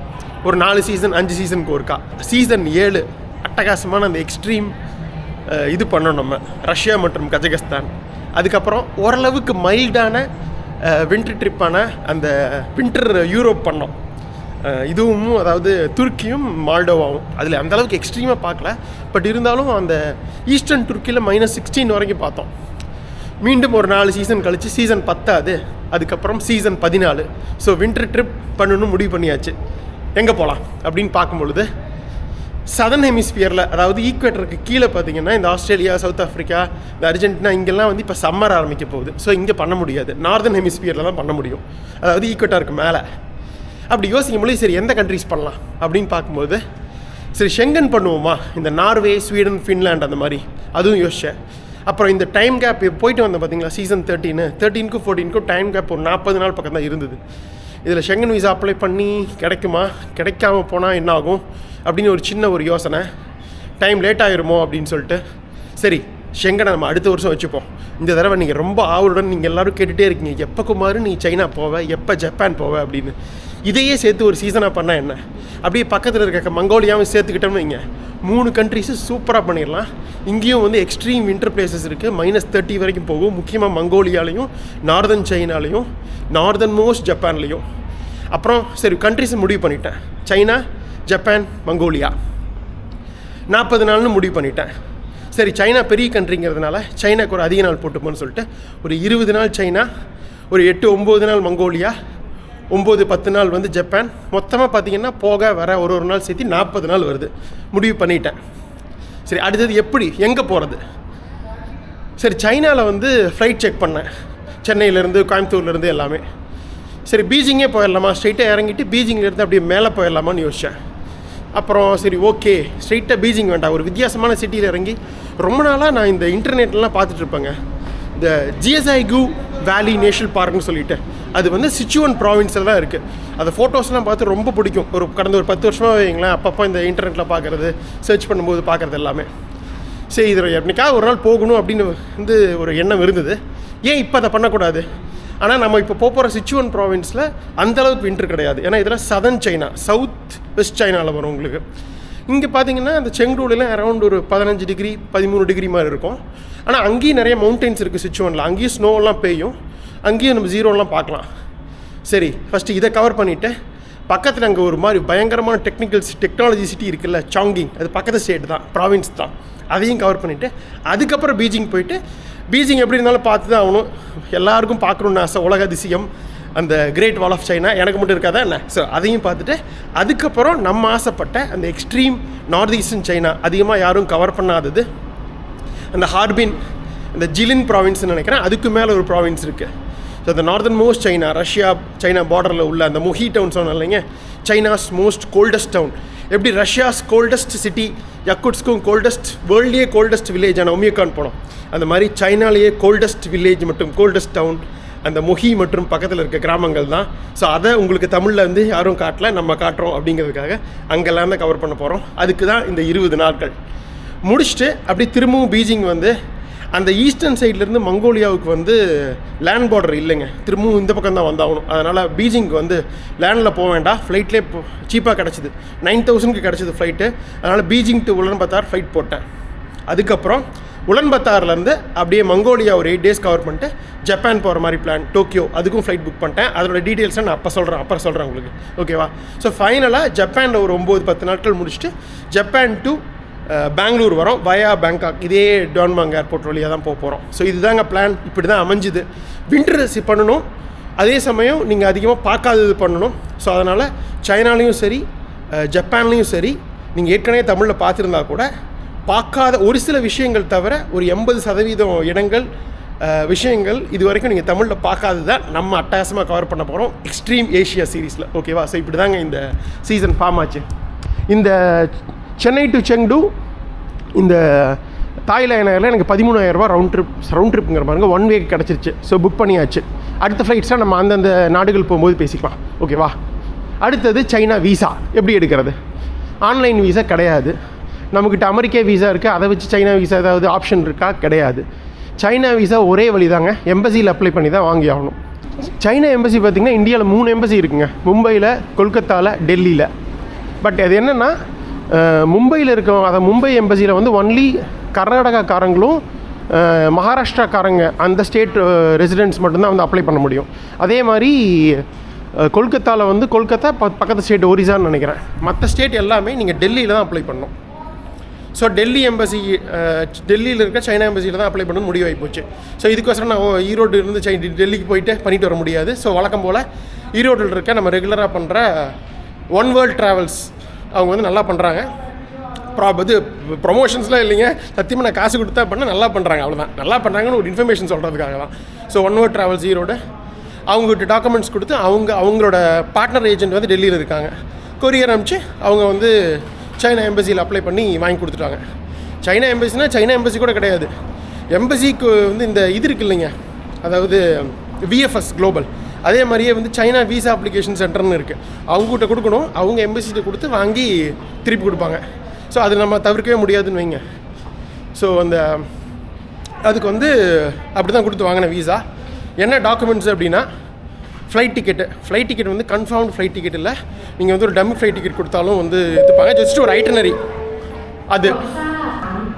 ஒரு 4 சீசன் 5 சீசனுக்கு ஒருக்கா. சீசன் 7 அட்டகாசமான அந்த எக்ஸ்ட்ரீம் இது பண்ணோம் நம்ம, ரஷ்யா மற்றும் கஜகஸ்தான். அதுக்கப்புறம் ஓரளவுக்கு மைல்டான வின்டர் ட்ரிப்பான அந்த வின்டர் யூரோப் பண்ணோம். இதுவும் அதாவது துருக்கியும் மால்டோவாவும். அதில் அந்தளவுக்கு எக்ஸ்ட்ரீமாக பார்க்கல, பட் இருந்தாலும் அந்த ஈஸ்டர்ன் துருக்கியில் -16 வரைக்கும் பார்த்தோம். மீண்டும் ஒரு 4 சீசன் கழித்து சீசன் 10, அதுக்கப்புறம் சீசன் 14. ஸோ வின்டர் ட்ரிப் பண்ணணும்னு முடிவு பண்ணியாச்சு. எங்கே போகலாம் அப்படின்னு பார்க்கும்பொழுது சதர்ன் ஹெமிஸ்பியரில், அதாவது ஈக்குவேட்டருக்கு கீழே பார்த்தீங்கன்னா இந்த ஆஸ்திரேலியா, சவுத் ஆஃப்ரிக்கா, இந்த அர்ஜென்டினா, இங்கெல்லாம் வந்து இப்போ சம்மர் ஆரம்பிக்க போகுது. ஸோ இங்கே பண்ண முடியாது, நார்தன் ஹெமிஸ்பியரில் தான் பண்ண முடியும், அதாவது ஈக்குவேட்டருக்கு மேலே. அப்படி யோசிக்கும் போது சரி எந்த கண்ட்ரிஸ் பண்ணலாம் அப்படின்னு பார்க்கும்போது சரி ஷெங்கன் பண்ணுவோமா, இந்த நார்வே, ஸ்வீடன், ஃபின்லாண்ட் அந்த மாதிரி, அதுவும் யோசித்தேன். அப்புறம் இந்த டைம் கேப் போயிட்டு வந்தேன் பார்த்தீங்களா, சீசன் 13க்கும் 14க்கும் டைம் கேப் ஒரு 40 நாள் பக்கம் தான் இருந்தது. இதில் ஷெங்கன் விசா அப்ளை பண்ணி கிடைக்குமா, கிடைக்காம போனால் என்ன ஆகும் அப்படின்னு ஒரு சின்ன ஒரு யோசனை. டைம் லேட் ஆகிருமோ அப்படின்னு சொல்லிட்டு சரி ஷெங்கனை நம்ம அடுத்த வருஷம் வச்சுப்போம். இந்த தடவை நீங்கள் ரொம்ப ஆவலுடன் நீங்கள் எல்லோரும் கேட்டுகிட்டே இருக்கீங்க, எப்போ குமார் நீ சைனா போவ, எப்போ ஜப்பான் போவ அப்படின்னு. இதையே சேர்த்து ஒரு சீசனாக பண்ணால் என்ன, அப்படியே பக்கத்தில் இருக்க மங்கோலியாவும் சேர்த்துக்கிட்டோம்னு வைங்க, 3 கண்ட்ரிஸு சூப்பராக பண்ணிடலாம். இங்கேயும் வந்து எக்ஸ்ட்ரீம் வின்டர் பிளேசஸ் இருக்குது, -30 வரைக்கும் போகும். முக்கியமாக மங்கோலியாலையும், நார்தன் சைனாலையும், நார்தன் மோஸ்ட் ஜப்பான்லேயும். அப்புறம் சரி கண்ட்ரிஸை முடிவு பண்ணிட்டேன், சைனா, ஜப்பான், மங்கோலியா. 40 நாள்னு முடிவு பண்ணிட்டேன். சரி சைனா பெரிய கண்ட்ரிங்கிறதுனால சைனாக்கு ஒரு அதிக நாள் போட்டுப்போன்னு சொல்லிட்டு ஒரு 20 நாள் சைனா, ஒரு 8-9 நாள் மங்கோலியா, 9-10 நாள் வந்து ஜப்பான். மொத்தமாக பார்த்திங்கன்னா போக வர ஒரு நாள் சேர்த்து 40 நாள் வருது. முடிவு பண்ணிட்டேன். சரி அடுத்தது எப்படி, எங்கே போகிறது? சரி சைனாவில் வந்து ஃப்ளைட் செக் பண்ணேன், சென்னையிலேருந்து, கோயம்புத்தூர்லேருந்து எல்லாமே. சரி பீஜிங்கே போயிடலாமா, ஸ்ட்ரைட்டாக இறங்கிட்டு பீஜிங்லேருந்து அப்படியே மேலே போயிடலாமான்னு யோசித்தேன். அப்புறம் சரி ஓகே ஸ்ட்ரைட்டாக பீஜிங் வேண்டாம், ஒரு வித்தியாசமான சிட்டியில் இறங்கி. ரொம்ப நாளாக நான் இந்த இன்டர்நெட்லாம் பார்த்துட்ருப்பேங்க, இந்த ஜிஎஸ்ஐகு வேலி நேஷனல் பார்க்னு சொல்லிட்டு, அது வந்து சிச்சுவன் ப்ராவின்ஸில் தான் இருக்குது. அந்த ஃபோட்டோஸ்லாம் பார்த்து ரொம்ப பிடிக்கும். கடந்த ஒரு 10 வருஷமாக வைங்களேன், அப்பப்போ இந்த இன்டர்நெட்டில் பார்க்குறது, சர்ச் பண்ணும்போது பார்க்குறது எல்லாமே. சரி இதில் எப்படிக்காக ஒரு நாள் போகணும் அப்படின்னு வந்து ஒரு எண்ணம் இருந்தது. ஏன் இப்போ அதை பண்ணக்கூடாது? ஆனால் நம்ம இப்போ போகிற சிச்சுவன் ப்ராவின்ஸில் அந்தளவுக்கு வின்டர் கிடையாது. ஏன்னா இதெல்லாம் சதர்ன் சைனா, சவுத் வெஸ்ட் சைனாவில் வரும் உங்களுக்கு. இங்கே பார்த்தீங்கன்னா அந்த செங்டூலாம் அரௌண்ட் ஒரு 15 டிகிரி 13 டிகிரி மாதிரி இருக்கும். ஆனால் அங்கேயும் நிறைய மவுண்டெயின்ஸ் இருக்குது சிச்சுவனில், அங்கேயும் ஸ்னோவெல்லாம் பெய்யும், அங்கேயும் நம்ம ஜீரோலாம் பார்க்கலாம். சரி ஃபஸ்ட்டு இதை கவர் பண்ணிவிட்டு பக்கத்தில் அங்கே ஒரு மாதிரி பயங்கரமான டெக்னாலஜி சிட்டி இருக்குல்ல, சாங்கிங், அது பக்கத்து ஸ்டேட் தான், ப்ராவின்ஸ் தான், அதையும் கவர் பண்ணிவிட்டு அதுக்கப்புறம் பீஜிங் போயிட்டு, பீஜிங் எப்படி இருந்தாலும் பார்த்து தான் ஆகணும், எல்லாருக்கும் பார்க்கணுன்னு ஆசை, உலக அதிசயம் அந்த கிரேட் வால் ஆஃப் சைனா, எனக்கு மட்டும் இருக்காதா என்ன? ஸோ அதையும் பார்த்துட்டு அதுக்கப்புறம் நம்ம ஆசைப்பட்ட அந்த எக்ஸ்ட்ரீம் நார்த் ஈஸ்டர்ன் சைனா, அதிகமாக யாரும் கவர் பண்ணாதது, அந்த ஹார்பின், இந்த ஜிலின் ப்ராவின்ஸ்னு நினைக்கிறேன், அதுக்கு மேலே ஒரு ப்ராவின்ஸ் இருக்குது. ஸோ அந்த நார்தன் மோஸ்ட் சைனா, சைனா பார்டரில் உள்ள அந்த முஹி டவுன் சொன்னோம் இல்லைங்க, சைனாஸ் மோஸ்ட் கோல்டஸ்ட் டவுன். எப்படி ரஷ்யாஸ் கோல்டஸ்ட் சிட்டி, யக்குட்ஸ்க்கும் கோல்டஸ்ட், வேர்ல்ட்லேயே கோல்டஸ்ட் வில்லேஜான ஒமியக்கான் போனோம், அந்த மாதிரி சைனாலேயே கோல்டஸ்ட் வில்லேஜ் மற்றும் கோல்டஸ்ட் டவுன் அந்த முஹி மற்றும் பக்கத்தில் இருக்க கிராமங்கள் தான். ஸோ அதை உங்களுக்கு தமிழில் வந்து யாரும் காட்டல, நம்ம காட்டுறோம் அப்படிங்கிறதுக்காக அங்கெல்லாம் தான் கவர் பண்ண போகிறோம். அதுக்கு தான் இந்த 20 நாட்கள் முடிச்சுட்டு அப்படி திரும்பவும் பீஜிங் வந்து அந்த ஈஸ்டர்ன் சைட்லேருந்து மங்கோலியாவுக்கு வந்து லேண்ட் பார்டர் இல்லைங்க, திரும்பவும் இந்த பக்கம் தான் வந்தாகணும். அதனால் பீஜிங்க்கு வந்து லேண்டில் போக வேண்டாம், ஃப்ளைட்லேயே சீப்பாக கிடச்சிது, 9000க்கு கிடச்சிது ஃப்ளைட்டு. அதனால் பீஜிங் டு உலன்பத்தார் ஃப்ளைட் போட்டேன். அதுக்கப்புறம் உலன்பத்தார்லேருந்து அப்படியே மங்கோலியா ஒரு 8 days கவர் பண்ணிட்டு ஜப்பான் போகிற மாதிரி பிளான், டோக்கியோ, அதுக்கும் ஃப்ளைட் புக் பண்ணிட்டேன். அதோட டீட்டெயில்ஸை நான் அப்புறம் சொல்கிறேன் உங்களுக்கு, ஓகேவா? ஸோ ஃபைனலாக ஜப்பானில் ஒரு 9-10 நாட்கள் முடிச்சுட்டு ஜப்பான் டு பெங்களூர் வரோம், வயா பேங்காக், இதே டான்மாங் ஏர்போர்ட் வழியாக தான் போக போகிறோம். ஸோ இதுதாங்க பிளான், இப்படி தான் அமைஞ்சுது. வின்டர் பண்ணணும், அதே சமயம் நீங்கள் அதிகமாக பார்க்காதது பண்ணணும். ஸோ அதனால் சைனாலேயும் சரி ஜப்பான்லேயும் சரி நீங்கள் ஏற்கனவே தமிழில் பார்த்துருந்தா கூட பார்க்காத ஒரு சில விஷயங்கள் தவிர ஒரு 80% இடங்கள் விஷயங்கள் இது வரைக்கும் நீங்கள் தமிழில் பார்க்காது தான் நம்ம அட்டகாசமாக கவர் பண்ண போகிறோம் எக்ஸ்ட்ரீம் ஏஷியா சீரீஸில், ஓகேவா? ஸோ இப்படி தாங்க இந்த சீசன் ஃபார்ம் ஆச்சு. இந்த சென்னை டு செங்டு இந்த தாய்ல ஏர்லைனில் எனக்கு 13,000 ரூபா ரவுண்ட் ட்ரிப்புங்கிற பாருங்க, 1 week கிடச்சிருச்சு. ஸோ புக் பண்ணியாச்சு. அடுத்த ஃப்ளைட்ஸாக நம்ம அந்தந்த நாடுகள் போகும்போது பேசிக்கலாம், ஓகேவா? அடுத்தது சைனா வீசா எப்படி எடுக்கிறது? ஆன்லைன் வீசா கிடையாது. நம்மக்கிட்ட அமெரிக்க வீசா இருக்குது, அதை வச்சு சைனா வீசா ஏதாவது ஆப்ஷன் இருக்கா? கிடையாது. சைனா வீசா ஒரே வழி தாங்க, எம்பசியில் அப்ளை பண்ணி தான் வாங்கி ஆகணும். சைனா எம்பசி பார்த்திங்கன்னா இந்தியாவில் 3 எம்பசி இருக்குங்க, மும்பையில், கொல்கத்தாவில், டெல்லியில். பட் அது என்னென்னா மும்பையில் இருக்கோம், அதை மும்பை எம்பசியில் வந்து ஒன்லி கர்நாடகாக்காரங்களும் மகாராஷ்டிராக்காரங்க அந்த ஸ்டேட் ரெசிடென்ட்ஸ் மட்டும்தான் வந்து அப்ளை பண்ண முடியும். அதே மாதிரி கொல்கத்தாவில் வந்து கொல்கத்தா பக்கத்து ஸ்டேட் ஒரிசான்னு நினைக்கிறேன். மற்ற ஸ்டேட் எல்லாமே நீங்கள் டெல்லியில் தான் அப்ளை பண்ணணும். ஸோ டெல்லி எம்பசி, டெல்லியில் இருக்க சைனா எம்பசியில் தான் அப்ளை பண்ணணும் முடிவாகி போச்சு. ஸோ இதுக்கோசரம் நான் ஈரோடு இருந்து டெல்லிக்கு போயிட்டு பண்ணிட்டு வர முடியாது. ஸோ வழக்கம் போல் ஈரோட்டில் இருக்க நம்ம ரெகுலராக பண்ணுற ஒன் வேர்ல்ட் ட்ராவல்ஸ் அவங்க வந்து நல்லா பண்ணுறாங்க. இது ப்ரொமோஷன்ஸ்லாம் இல்லைங்க, சத்தியமாக நான் காசு கொடுத்தா பண்ண நல்லா பண்ணுறாங்க, அவ்வளோதான். நல்லா பண்ணுறாங்கன்னு ஒரு இன்ஃபர்மேஷன் சொல்கிறதுக்காக தான். So one world travels Erode அவங்ககிட்ட டாக்குமெண்ட்ஸ் கொடுத்து அவங்களோட பார்ட்னர் ஏஜென்ட் வந்து டெல்லியில் இருக்காங்க, கொரியர் அனுப்பிச்சு அவங்க வந்து சைனா எம்பசியில் அப்ளை பண்ணி வாங்கி கொடுத்துட்டாங்க. சைனா எம்பசினா சைனா எம்பசி கூட கிடையாது, எம்பசிக்கு வந்து இந்த இது இருக்குது இல்லைங்க, அதாவது விஎஃப்எஸ் குளோபல், அதே மாதிரியே வந்து சைனா வீசா அப்ளிகேஷன் சென்டர்னு இருக்குது, அவங்ககிட்ட கொடுக்கணும், அவங்க எம்பசிகிட்ட கொடுத்து வாங்கி திருப்பி கொடுப்பாங்க. ஸோ அது நம்ம தவிர்க்கவே முடியாதுன்னு வைங்க. ஸோ அந்த அதுக்கு வந்து அப்படி தான் கொடுத்து வாங்கின வீசா. என்ன டாக்குமெண்ட்ஸ் அப்படின்னா ஃப்ளைட் டிக்கெட் வந்து கன்ஃபார்ம்டு ஃப்ளைட் டிக்கெட் இல்லை, நீங்கள் வந்து ஒரு டம்மி ஃப்ளைட் டிக்கெட் கொடுத்தாலும் வந்து எடுத்துப்பாங்க, ஜஸ்ட் ஒரு ஐட்டனரி. அது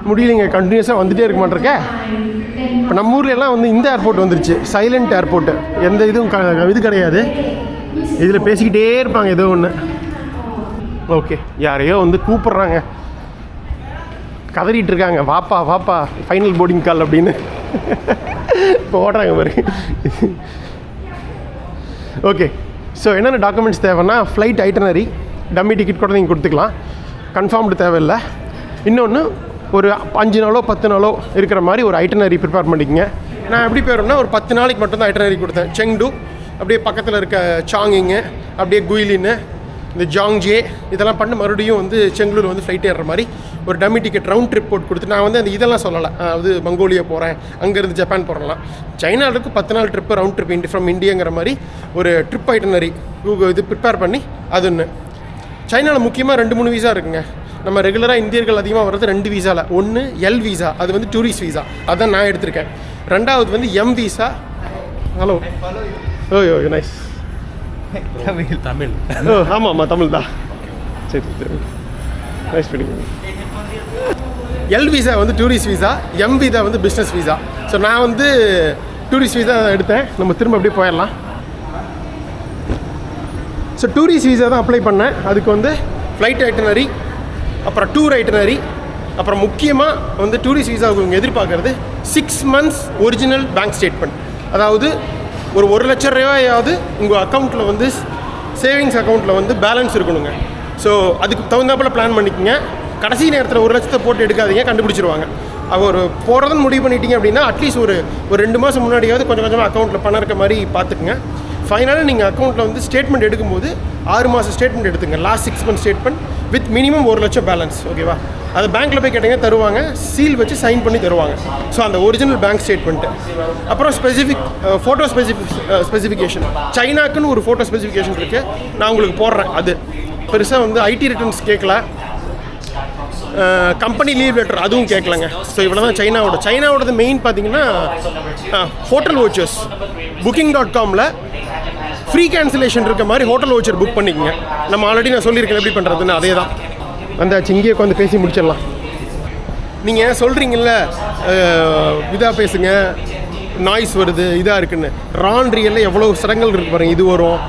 முடியலைங்க, கண்டினியூஸாக வந்துகிட்டே இருக்க மாட்டேருக்க. இப்போ நம்ம ஊர்லெலாம் வந்து இந்த ஏர்போர்ட் வந்துருச்சு, சைலண்ட் ஏர்போர்ட்டு, எந்த இதுவும் இது கிடையாது, இதில் பேசிக்கிட்டே இருப்பாங்க ஏதோ ஒன்று. ஓகே, யாரையோ வந்து கூப்பிட்றாங்க, கதறிட்டு இருக்காங்க, வாப்பா வாப்பா ஃபைனல் போர்டிங் கால் அப்படின்னு இப்போ ஓடுறாங்க பாரு. ஓகே, ஸோ என்னென்ன டாக்குமெண்ட்ஸ் தேவைன்னா ஃப்ளைட் ஐட்டனரி, டம்மி டிக்கெட் கூட நீங்கள் கொடுத்துக்கலாம், கன்ஃபார்ம்டு தேவையில்லை. இன்னொன்று ஒரு 5 நாளோ 10 நாளோ இருக்கிற மாதிரி ஒரு ஐட்டனரி ப்ரிப்பேர் பண்ணிக்கங்க. நான் எப்படி போயிடும்னா ஒரு 10 நாளைக்கு மட்டும்தான் ஐட்டனரி கொடுத்தேன். செங்டு, அப்படியே பக்கத்தில் இருக்க சாங்கிங்கு, அப்படியே குயிலின்னு, இந்த ஜாங்ஜே இதெல்லாம் பண்ணி மறுபடியும் வந்து செங்களூர் வந்து ஃப்ளைட் ஏறுற மாதிரி ஒரு டம்மி டிக்கெட் ரவுண்ட் ட்ரிப் போட்டு கொடுத்து, நான் வந்து அந்த இதெல்லாம் சொல்லலை, அது மங்கோலியா போகிறேன், அங்கேருந்து ஜப்பான் போகிறலாம், சைனாவுக்கு 10 நாள் ட்ரிப்பு ரவுண்ட் ட்ரிப் ஃப்ரம் இந்தியாங்கிற மாதிரி ஒரு ட்ரிப் ஐட்டனரி இது ப்ரிப்பேர் பண்ணி. அது ஒன்று. சைனாவில் முக்கியமாக 2-3 வீசா இருக்குங்க. நம்ம ரெகுலராக இந்தியர்கள் அதிகமாக வர்றது 2 வீசாவில். ஒன்று எல் வீசா, அது வந்து டூரிஸ்ட் வீசா, அதுதான் நான் எடுத்திருக்கேன். ரெண்டாவது வந்து எம் வீசா. ஹலோ, ஓ நைஸ். தமிழ் ஆமாம் தமிழ் தான். சரி சரி, நைஸ் பண்ணிக்கோங்க. எல் வீசா வந்து டூரிஸ்ட் வீசா, எம் வீசா வந்து பிஸ்னஸ் வீசா. ஸோ நான் வந்து டூரிஸ்ட் வீசா எடுத்தேன். நம்ம திரும்ப அப்படியே போயிடலாம். ஸோ டூரிஸ்ட் வீசா தான் அப்ளை பண்ணேன். அதுக்கு வந்து ஃப்ளைட் ஐட்டனரி, அப்புறம் டூர் ஐட்டனரி, அப்புறம் முக்கியமாக வந்து டூரிஸ்ட் வீசாவுக்கு இவங்க எதிர்பார்க்குறது 6 months ஒரிஜினல் பேங்க் ஸ்டேட்மெண்ட். அதாவது ஒரு 1 லட்சம் ரூபாயாவது உங்கள் அக்கௌண்ட்டில் வந்து சேவிங்ஸ் அக்கௌண்ட்டில் வந்து பேலன்ஸ் இருக்கணுங்க. ஸோ அதுக்கு தகுந்தாப்பில் பிளான் பண்ணிக்கோங்க. கடைசி நேரத்தில் 1 லட்சத்தை போட்டு எடுக்காதீங்க, கண்டுபிடிச்சிருவாங்க. ஒரு போகிறதுன்னு முடிவு பண்ணிட்டீங்க அப்படின்னா அட்லீஸ்ட் ஒரு 2 மாதம் முன்னாடியாவது கொஞ்சம் கொஞ்சமாக அக்கௌண்ட்டில் பணம் இருக்க மாதிரி பார்த்துக்குங்க. ஃபைனலாக நீங்கள் அக்கௌண்ட்டில் வந்து ஸ்டேட்மெண்ட் எடுக்கும்போது 6 மாதம் ஸ்டேட்மெண்ட் எடுத்துங்க. Last 6 month statement with minimum 1 லட்சம் பேலன்ஸ். ஓகேவா? அது பேங்க்கில் போய் கேட்டிங்கன்னா தருவாங்க, சீல் வச்சு சைன் பண்ணி தருவாங்க. ஸோ அந்த ஒரிஜினல் பேங்க் ஸ்டேட்மெண்ட்டு. அப்புறம் ஃபோட்டோ ஸ்பெசிஃபிகேஷன். சைனாக்குன்னு ஒரு ஃபோட்டோ ஸ்பெசிஃபிகேஷன் இருக்குது, நான் உங்களுக்கு போடுறேன். அது பெருசாக வந்து ஐடி ரிட்டர்ன்ஸ் கேட்கல, கம்பெனி லீவ் லெட்டர் அதுவும் கேட்கலங்க. ஸோ இவ்வளோ தான் சைனாவோடது மெயின் பார்த்தீங்கன்னா ஹோட்டல் வவுச்சர்ஸ். Booking.comல ஃப்ரீ கேன்சலேஷன் இருக்க மாதிரி ஹோட்டல் வவுச்சர் புக் பண்ணிக்கங்க. நம்ம ஆல்ரெடி நான் சொல்லியிருக்கேன் எப்படி பண்ணுறதுன்னு. அதே தான் வந்தாச்சு. இங்கேயே உட்காந்து பேசி முடிச்சிடலாம். நீங்கள் சொல்கிறீங்கள இதாக பேசுங்க, நாய்ஸ் வருது இதாக இருக்குன்னு. ரியலில் எவ்வளோ சடங்கள் இருக்குது பாருங்கள். இது வரும்,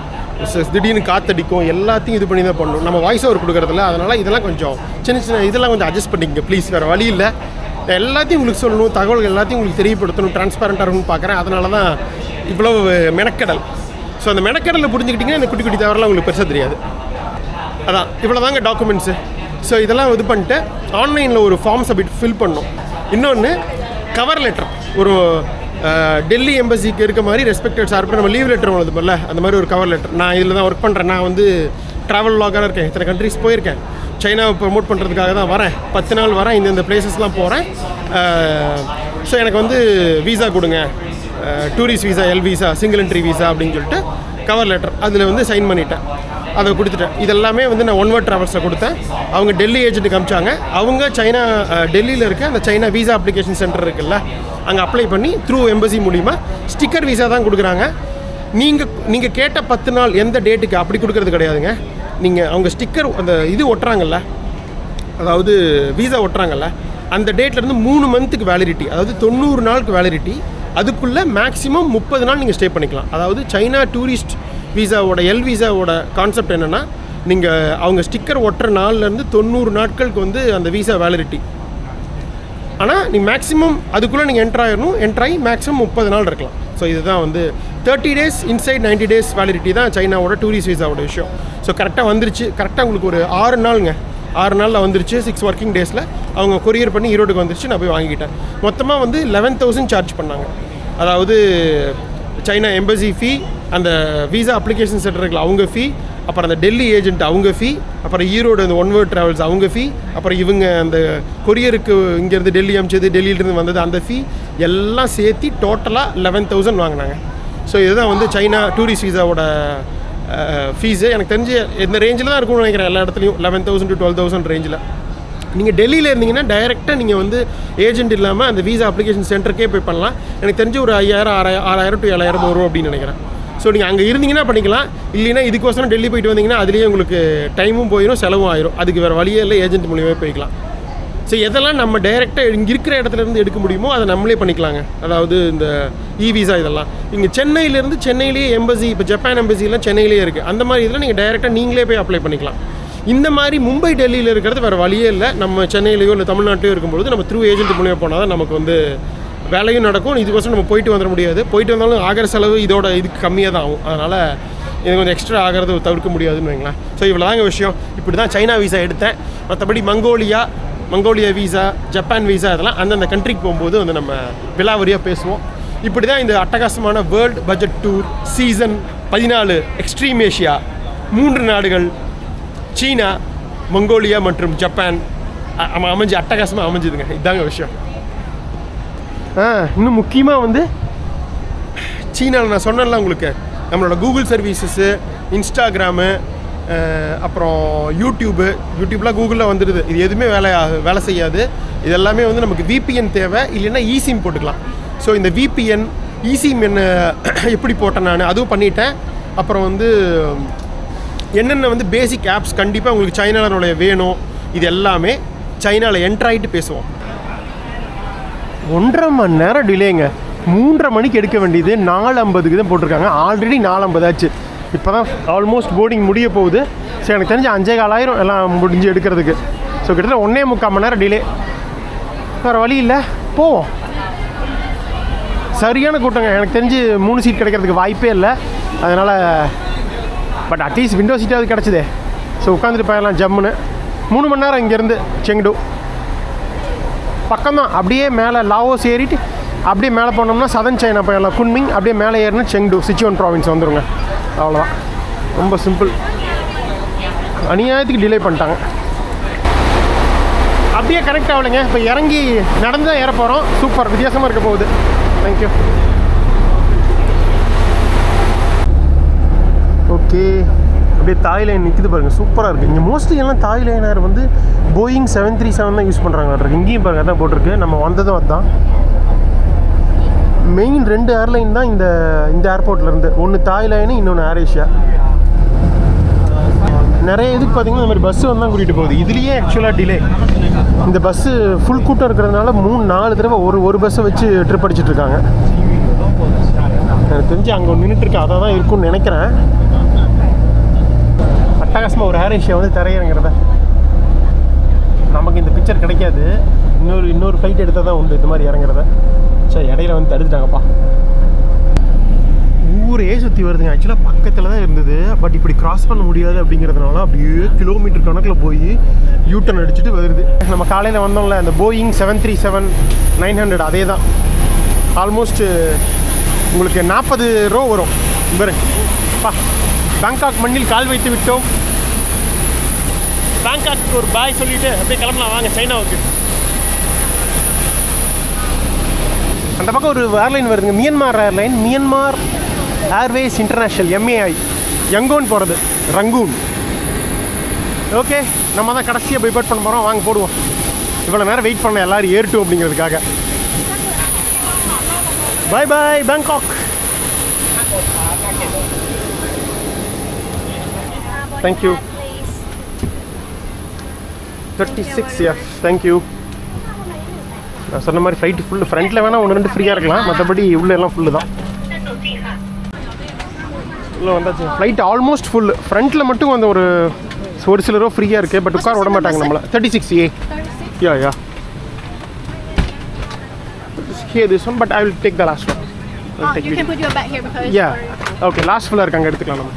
திடீர்னு காற்றடிக்கும், எல்லாத்தையும் இது பண்ணி தான் பண்ணணும். நம்ம வாய்ஸ் ஓவர் கொடுக்குறதில்ல, அதனால் இதெல்லாம் கொஞ்சம் சின்ன இதெல்லாம் கொஞ்சம் அட்ஜஸ்ட் பண்ணிக்கங்க ப்ளீஸ். வேறு வழி இல்லை. எல்லாத்தையும் உங்களுக்கு சொல்லணும், தகவல்கள் எல்லாத்தையும் உங்களுக்கு தெரியப்படுத்தணும், டிரான்ஸ்பேரண்ட்டாக இருக்கும்னு பார்க்குறேன். அதனால தான் இவ்வளோ மெனக்கடல். ஸோ அந்த மெனக்கடலில் புரிஞ்சுக்கிட்டிங்கன்னா இந்த குட்டி குட்டி தவறெல்லாம் உங்களுக்கு பெருசாக தெரியாது. அதான் இவ்வளோ தாங்க டாக்குமெண்ட்ஸு. ஸோ இதெல்லாம் இது பண்ணிட்டு ஆன்லைனில் ஒரு ஃபார்ம் சப்மிட் ஃபில் பண்ணணும். இன்னொன்று கவர் லெட்டர், ஒரு டெல்லி எம்பசிக்கு இருக்க மாதிரி ரெஸ்பெக்டட் சார்பில் நம்ம லீவ் லெட்டர் ஒன்று பண்ணல, அந்த மாதிரி ஒரு கவர் லெட்டர். நான் இதில் தான் ஒர்க் பண்ணுறேன். நான் வந்து ட்ராவல் வ்ளாகராக இருக்கேன். இத்தனை கண்ட்ரிஸ் போயிருக்கேன். சைனாவை ப்ரமோட் பண்ணுறதுக்காக தான் வரேன். 10 நாள் வரேன், இந்த பிளேசஸ்லாம் போகிறேன். ஸோ எனக்கு வந்து வீசா கொடுங்க, tourist visa, L visa, single entry visa அப்படின்னு சொல்லிட்டு கவர் லெட்டர் அதில் வந்து சைன் பண்ணிட்டேன். அதை கொடுத்துட்டேன். இதெல்லாமே வந்து நான் ஒன்வர்ட் ட்ராவல்ஸில் கொடுத்தேன். அவங்க டெல்லி ஏஜென்ட்டுக்கு அமிச்சாங்க. அவங்க சைனா டெல்லியில் இருக்க அந்த சைனா வீசா அப்ளிகேஷன் சென்டர் இருக்குல்ல, அங்கே அப்ளை பண்ணி த்ரூ எம்பசி மூலிமா ஸ்டிக்கர் வீசா தான் கொடுக்குறாங்க. நீங்கள் கேட்ட 10 நாள் எந்த டேட்டுக்கு அப்படி கொடுக்குறது கிடையாதுங்க. நீங்கள் அவங்க ஸ்டிக்கர் அந்த இது ஒட்டுறாங்கல்ல, அதாவது வீசா ஒட்டுறாங்கல்ல, அந்த டேட்லேருந்து 3 மந்த்துக்கு வேலிடிட்டி, அதாவது 90 நாளுக்கு வேலிடிட்டி. அதுக்குள்ளே மேக்ஸிமம் 30 நாள் நீங்கள் ஸ்டே பண்ணிக்கலாம். அதாவது சைனா டூரிஸ்ட் வீசாவோட எல் வீசாவோட கான்செப்ட் என்னென்னா, நீங்கள் அவங்க ஸ்டிக்கர் ஒட்டுற நாள்லேருந்து 90 நாட்களுக்கு வந்து அந்த வீசா வேலிடிட்டி. ஆனால் நீங்கள் மேக்ஸிமம் அதுக்குள்ளே நீங்கள் என்ட்ராகி மேக்ஸிமம் 30 நாள் இருக்கலாம். ஸோ இதுதான் வந்து 30 days இன்சைட் 90 days வேலிடிட்டி தான் சைனாவோட டூரிஸ்ட் வீசாவோட விஷயம். ஸோ கரெக்டாக வந்துருச்சு. கரெக்டாக உங்களுக்கு ஒரு 6 நாளுங்க, 6 நாளில் வந்துருச்சு. 6 working daysல அவங்க கொரியர் பண்ணி ஈரோடுக்கு வந்துருச்சு. நான் போய் வாங்கிக்கிட்டேன். மொத்தமாக வந்து 11,000 சார்ஜ் பண்ணாங்க. அதாவது சைனா எம்பசி ஃபீ, அந்த வீசா அப்ளிகேஷன் சென்டருக்கு அவங்க ஃபீ, அப்புறம் அந்த டெல்லி ஏஜென்ட் அவங்க ஃபீ, அப்புறம் ஈரோடு அந்த ஒன்வர்ட் ட்ராவல்ஸ் அவங்க ஃபீ, அப்புறம் இவங்க அந்த கொரியருக்கு இங்கேருந்து டெல்லி அமிச்சது, டெல்லியிலேருந்து வந்தது அந்த ஃபீ எல்லாம் சேர்த்து டோட்டலாக 11,000 வாங்கினாங்க. ஸோ இதுதான் வந்து சைனா டூரிஸ்ட் வீசாவோட ஃபீஸு. எனக்கு தெரிஞ்சு இந்த ரேஞ்சில் தான் இருக்கும்னு நினைக்கிறேன். எல்லா இடத்துலையும் 11,000 to 12,000 ரேஞ்சில். நீங்கள் டெல்லியில் இருந்தீங்கன்னா டைரெக்டாக நீங்கள் வந்து ஏஜென்ட் இல்லாமல் அந்த வீசா அப்ளிகேஷன் சென்டருக்கே போய் பண்ணலாம். எனக்கு தெரிஞ்சு ஒரு 5,000 to 7,000 வரும் அப்படின்னு நினைக்கிறேன். ஸோ நீங்கள் அங்கே இருந்தீங்கன்னா பண்ணிக்கலாம். இல்லைன்னா இதுக்கோசரம் டெல்லி போயிட்டு வந்தீங்கன்னா அதுலேயே உங்களுக்கு டைமும் போயிடும், செலவும் ஆயிரும். அதுக்கு வேறு வழியே இல்லை, ஏஜென்ட் மூலியமாக போய்க்கலாம். ஸோ எதெல்லாம் நம்ம டைரெக்டாக இங்கே இருக்கிற இடத்துலேருந்து எடுக்க முடியுமோ அதை நம்மளே பண்ணிக்கலாங்க. அதாவது இந்த வீசா இதெல்லாம் இங்கே சென்னையிலேயே எம்பசி, இப்போ ஜப்பான் எம்பசிலாம் சென்னையிலேயே இருக்குது. அந்த மாதிரி இதில் நீங்கள் டைரெக்டாக நீங்களே போய் அப்ளை பண்ணிக்கலாம். இந்த மாதிரி மும்பை டெல்லியில் இருக்கிறது வேறு வழியே இல்லை. நம்ம சென்னையிலையோ இல்லை தமிழ்நாட்டிலையோ இருக்கும்போது நம்ம த்ரூ ஏஜென்ட் மூலியமாக போனால் தான் நமக்கு வந்து வேலையும் நடக்கும். இதுக்கோசரம் நம்ம போயிட்டு வந்துட முடியாது. போயிட்டு வந்தாலும் ஆகிற செலவு இதுக்கு கம்மியாக தான் ஆகும். அதனால் இது கொஞ்சம் எக்ஸ்ட்ரா ஆகிறது தவிர்க்க முடியாதுன்னு வைங்களேன். ஸோ இவ்வளோ தாங்க விஷயம். இப்படி தான் சைனா வீசா எடுத்தேன். மற்றபடி மங்கோலியா வீசா, ஜப்பான் வீசா இதெல்லாம் அந்தந்த கண்ட்ரிக்கு போகும்போது வந்து நம்ம விலாவரியாக பேசுவோம். இப்படி தான் இந்த அட்டகாசமான world budget tour season 14 extreme Asia 3 நாடுகள் சீனா, மங்கோலியா மற்றும் ஜப்பான் அட்டகாசமாக அமைஞ்சுதுங்க. இதுதாங்க விஷயம். இன்னும் முக்கியமாக வந்து சீனாவில் நான் சொன்னேன்ல உங்களுக்கு, நம்மளோட கூகுள் சர்வீசஸ்ஸு, இன்ஸ்டாகிராமு, அப்புறம் யூடியூப்லாம் கூகுளில் வந்துடுது. இது எதுவுமே வேலை செய்யாது. இதெல்லாமே வந்து நமக்கு VPN தேவை, இல்லைன்னா eSIM போட்டுக்கலாம். ஸோ இந்த VPN eSIM என்ன எப்படி போட்டேன் நான் அதுவும் பண்ணிட்டேன். அப்புறம் வந்து என்னென்ன வந்து பேசிக் ஆப்ஸ் கண்டிப்பாக உங்களுக்கு சைனாவில் வேணும், இது எல்லாமே சைனாவில் என்ட்ராயிட்டு பேசுவோம். 1.5 மணி நேரம் டிலேங்க. 3:30 மணிக்கு எடுக்க வேண்டியது 4:50க்கு தான் போட்டிருக்காங்க. ஆல்ரெடி 4:50 ஆச்சு. இப்போ தான் ஆல்மோஸ்ட் போர்டிங் முடிய போகுது. ஸோ எனக்கு தெரிஞ்சு 5,400 எல்லாம் முடிஞ்சு எடுக்கிறதுக்கு. ஸோ கிட்டத்தட்ட 1.25 மணி நேரம் டிலே. வேறு வழி இல்லை, போவோம். சரியான கூட்டங்க. எனக்கு தெரிஞ்சு 3 சீட் கிடைக்கிறதுக்கு வாய்ப்பே இல்லை. அதனால் பட் அட்லீஸ்ட் விண்டோ சீட்டாவது கிடச்சிதே. ஸோ உட்காந்துட்டு போயிடலாம் ஜம்முன்னு. 3 மணி நேரம் இங்கேருந்து செங்டு. பக்கம் தான். அப்படியே மேலே லாவோஸ் ஏறிட்டு அப்படியே மேலே போனோம்னா சதன் சைனா போயிடலாம். குன்மிங் அப்படியே மேலே ஏறினா செங்டு சிச்சுவன் ப்ராவின்ஸ் வந்துடுங்க. அவ்வளோதான், ரொம்ப சிம்பிள். அநியாயத்துக்கு டிலே பண்ணிட்டாங்க. அப்படியே கனெக்ட் ஆகலைங்க. இப்போ இறங்கி நடந்து தான் ஏற போகிறோம். சூப்பர், வித்தியாசமாக இருக்க போகுது. தேங்க்யூ. ஓகே, அப்படியே தாய் லைன் நிற்கிது பாருங்கள், சூப்பராக இருக்குது. இங்கே மோஸ்ட்லி எல்லாம் தாய் லைனர் வந்து போயிங் 737 தான் யூஸ் பண்ணுறாங்க. இங்கேயும் பாருங்கள் அதான் போட்டிருக்கு. நம்ம வந்ததும் அதுதான். மெயின் 2 ஏர்லைன் தான் இந்த ஏர்போர்ட்லேருந்து. ஒன்று தாய் லைனு, இன்னொன்று ஏர் ஏஷியா. நிறைய இதுக்கு பார்த்தீங்கன்னா இந்த மாதிரி பஸ்ஸு வந்து தான் கூட்டிகிட்டு போகுது. இதுலேயே ஆக்சுவலாக டிலே. இந்த பஸ்ஸு ஃபுல் கூட்டம் இருக்கிறதுனால 3-4 தடவை ஒரு பஸ்ஸை வச்சு ட்ரிப் அடிச்சிட்ருக்காங்க. எனக்கு தெரிஞ்சு அங்கே நின்றுட்டுருக்கு, அதாக தான் இருக்கும்னு நினைக்கிறேன். அட்டகாசமாக ஒரு ஏர் ஏஷியா வந்து தரையிறங்கிறத. நமக்கு இந்த பிக்சர் கிடைக்காது. இன்னொரு ஃப்ளைட் எடுத்தால் தான் உண்டு இந்த மாதிரி இறங்குறத. சரி, இடையில வந்து தடுத்துட்டாங்கப்பா. ஊரே சுற்றி வருதுங்க. ஆக்சுவலாக பக்கத்தில் தான் இருந்தது, பட் இப்படி கிராஸ் பண்ண முடியாது அப்படிங்கிறதுனால அப்படியே கிலோமீட்டர் கணக்கில் போய் யூட்டன் அடிச்சுட்டு வருது. நம்ம காலையில் வந்தோம்ல, அந்த போயிங் 737-900 அதே தான். ஆல்மோஸ்ட் உங்களுக்கு 40 ரூபா வரும். பா, பேங்காக் மண்ணில் கால் வைத்து விட்டோம். பேங்காக்கு ஒரு பாய் சொல்லிவிட்டு அப்படியே கிளம்பலாம் வாங்க சைனாவுக்கு. அந்த பக்கம் ஒரு ஏர்லைன் வருதுங்க, Myanmar airline. Myanmar Airways international, MAI. Yangon போகிறது, ரங்கூன். ஓகே, நம்ம தான் கடைசியாக பைபாட் பண்ண போகிறோம். வாங்க போடுவோம். இவ்வளோ நேரம் வெயிட் பண்ண எல்லோரும் ஏறட்டும் அப்படிங்கிறதுக்காக. பாய் பாய் பேங்காக். தேங்க்யூ. 36 தேங்க்யூ. நான் சொன்ன மாதிரி ஃப்ளைட்டு ஃபுல்லு. ஃப்ரண்ட்டில் வேணால் 1-2 ஃப்ரீயாக இருக்கலாம், மற்றபடி உள்ளே எல்லாம் ஃபுல்லு தான். உள்ளே வந்தாச்சு. Flight almost full. ஃப்ரண்ட்டில் மட்டும் அந்த ஒரு சில ரூபா ஃப்ரீயாக இருக்குது, பட் உட்கார விட மாட்டாங்க நம்மளை. 36A. Yeah here this one, but I will take the last one. You can put your bag here because yeah. Okay, last ஃபுல்லாக இருக்காங்க, எடுத்துக்கலாம் நம்ம.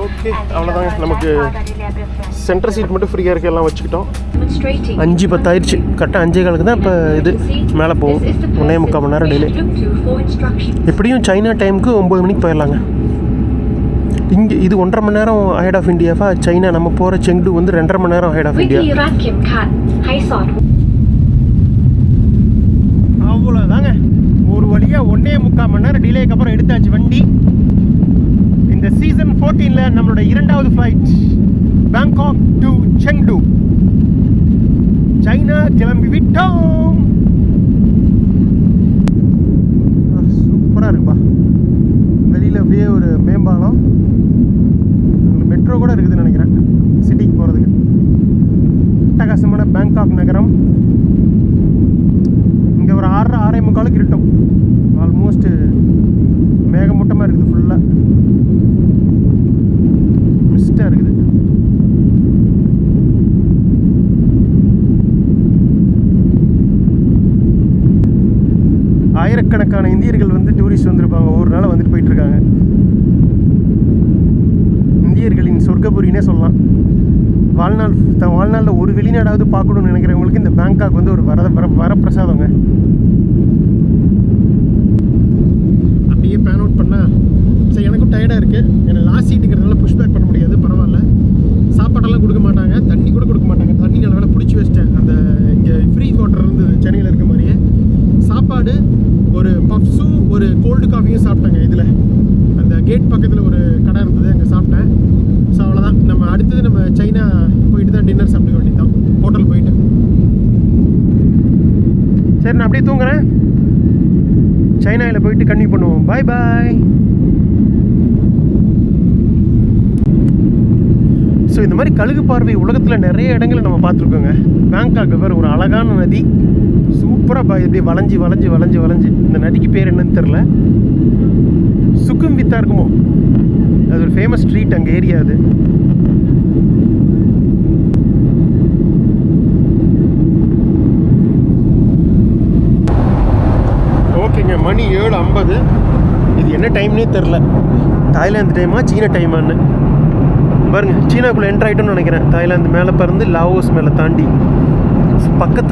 ஓகே, அவ்வளோதாங்க. நமக்கு சென்டர் சீட் மட்டும் ஃப்ரீயாக இருக்குது, எல்லாம் வச்சுக்கிட்டோம். 5:10 ஆயிடுச்சு. கரெக்டாக 5:15 தான் இப்போ இது மேலே போகும். 1.25 மணி நேரம் டிலே. எப்படியும் சைனா டைமுக்கு 9 மணிக்கு போயிடலாங்க. இங்கே இது 1.5 மணி நேரம் அஹெட் ஆஃப் இந்தியாவா. சைனா நம்ம போகிற செங்டு வந்து 2.5 மணி நேரம் அஹெட் ஆஃப் இந்தியா. அவ்வளோதாங்க. ஒரு வழியாக 1.25 மணி நேரம் டிலேக்கு அப்புறம் எடுத்தாச்சு வண்டி. இந்த சீசன் 14ல் நம்மளோட 2வது flight Bangkok to Chengdu, China கிளம்பி விட்டோம். சூப்பராக இருக்குப்பா. வெளியில் அப்படியே ஒரு மேம்பாலம், மெட்ரோ கூட இருக்குதுன்னு நினைக்கிறேன் சிட்டிக்கு போகிறதுக்கு. அட்டகாசமான பேங்காக் நகரம். இங்கே ஒரு 6:45 இருட்டும். ஆல்மோஸ்ட் மேகமூட்டமாக இருக்குது, ஃபுல்லாக மிஸ்டாக இருக்குது. ஆயிரக்கணக்கான இந்தியர்கள் வந்து டூரிஸ்ட் வந்திருப்பாங்க, ஒரு நாள் வந்துட்டு போயிட்டுருக்காங்க. இந்தியர்களின் சொர்க்கபுரினே சொல்லலாம். வாழ்நாளில் ஒரு வெளிநாடாவது பார்க்கணுன்னு நினைக்கிறவங்களுக்கு இந்த பேங்காக் வந்து ஒரு வரப்பிரசாதங்க. அப்படியே பேன் அவுட் பண்ணால் சரி, எனக்கும் டயர்டாக இருக்குது. ஏன்னா லாஸ்ட் சீட்டுங்கிறதுனால புஷ் பேக் பண்ண முடியாது. பரவாயில்ல, சாப்பாடெல்லாம் கொடுக்க மாட்டாங்க, தண்ணி கூட கொடுக்க மாட்டாங்க. தண்ணி நல்ல வேலை பிடிச்சி வச்சிட்டேன். அந்த இங்கே ஃப்ரீ வாட்டர் இருந்தது சென்னையில் இருக்க மாதிரியே. சாப்பாடு ஒரு பஃப்ஸும் ஒரு கோல்டு காஃபியும் சாப்பிட்டேங்க. இதில் அந்த கேட் பக்கத்தில் ஒரு கடை இருந்தது, அங்கே சாப்பிட்டேன். ஸோ அவ்வளோதான். நம்ம அடுத்தது நம்ம சைனா போயிட்டு தான் டின்னர் சாப்பிட்டுக்க வேண்டியது தான், ஹோட்டல் போயிட்டு. சரி, நான் அப்படியே தூங்குறேன். சைனாவில் போயிட்டு கன்டினியூ பண்ணுவோம். பாய் பாய். ஸோ இந்த மாதிரி கழுகு பார்வை உலகத்தில் நிறைய இடங்களை நம்ம பார்த்துருக்கோங்க. பேங்காக் வேறு ஒரு அழகான நதி, சூப்பராக இப்படியே வளைஞ்சி வளைஞ்சி வளைஞ்சி வளைஞ்சி. இந்த நதிக்கு பேர் என்னன்னு தெரில, சுக்கும்வித்தா இருக்குமோ, அது ஒரு ஃபேமஸ் ஸ்ட்ரீட் அங்கே ஏரியா அது. ஓகேங்க, மணி 7:50. இது என்ன டைம்னே தெரில, தாய்லாந்து டைமா சீன டைமான்னு. பாருங்க, சீனாக்குள்ளே என்ட்ரு ஆகிட்டோம்னு நினைக்கிறேன். தாய்லாந்து மேலே பறந்து லாவோஸ் மேலே தாண்டி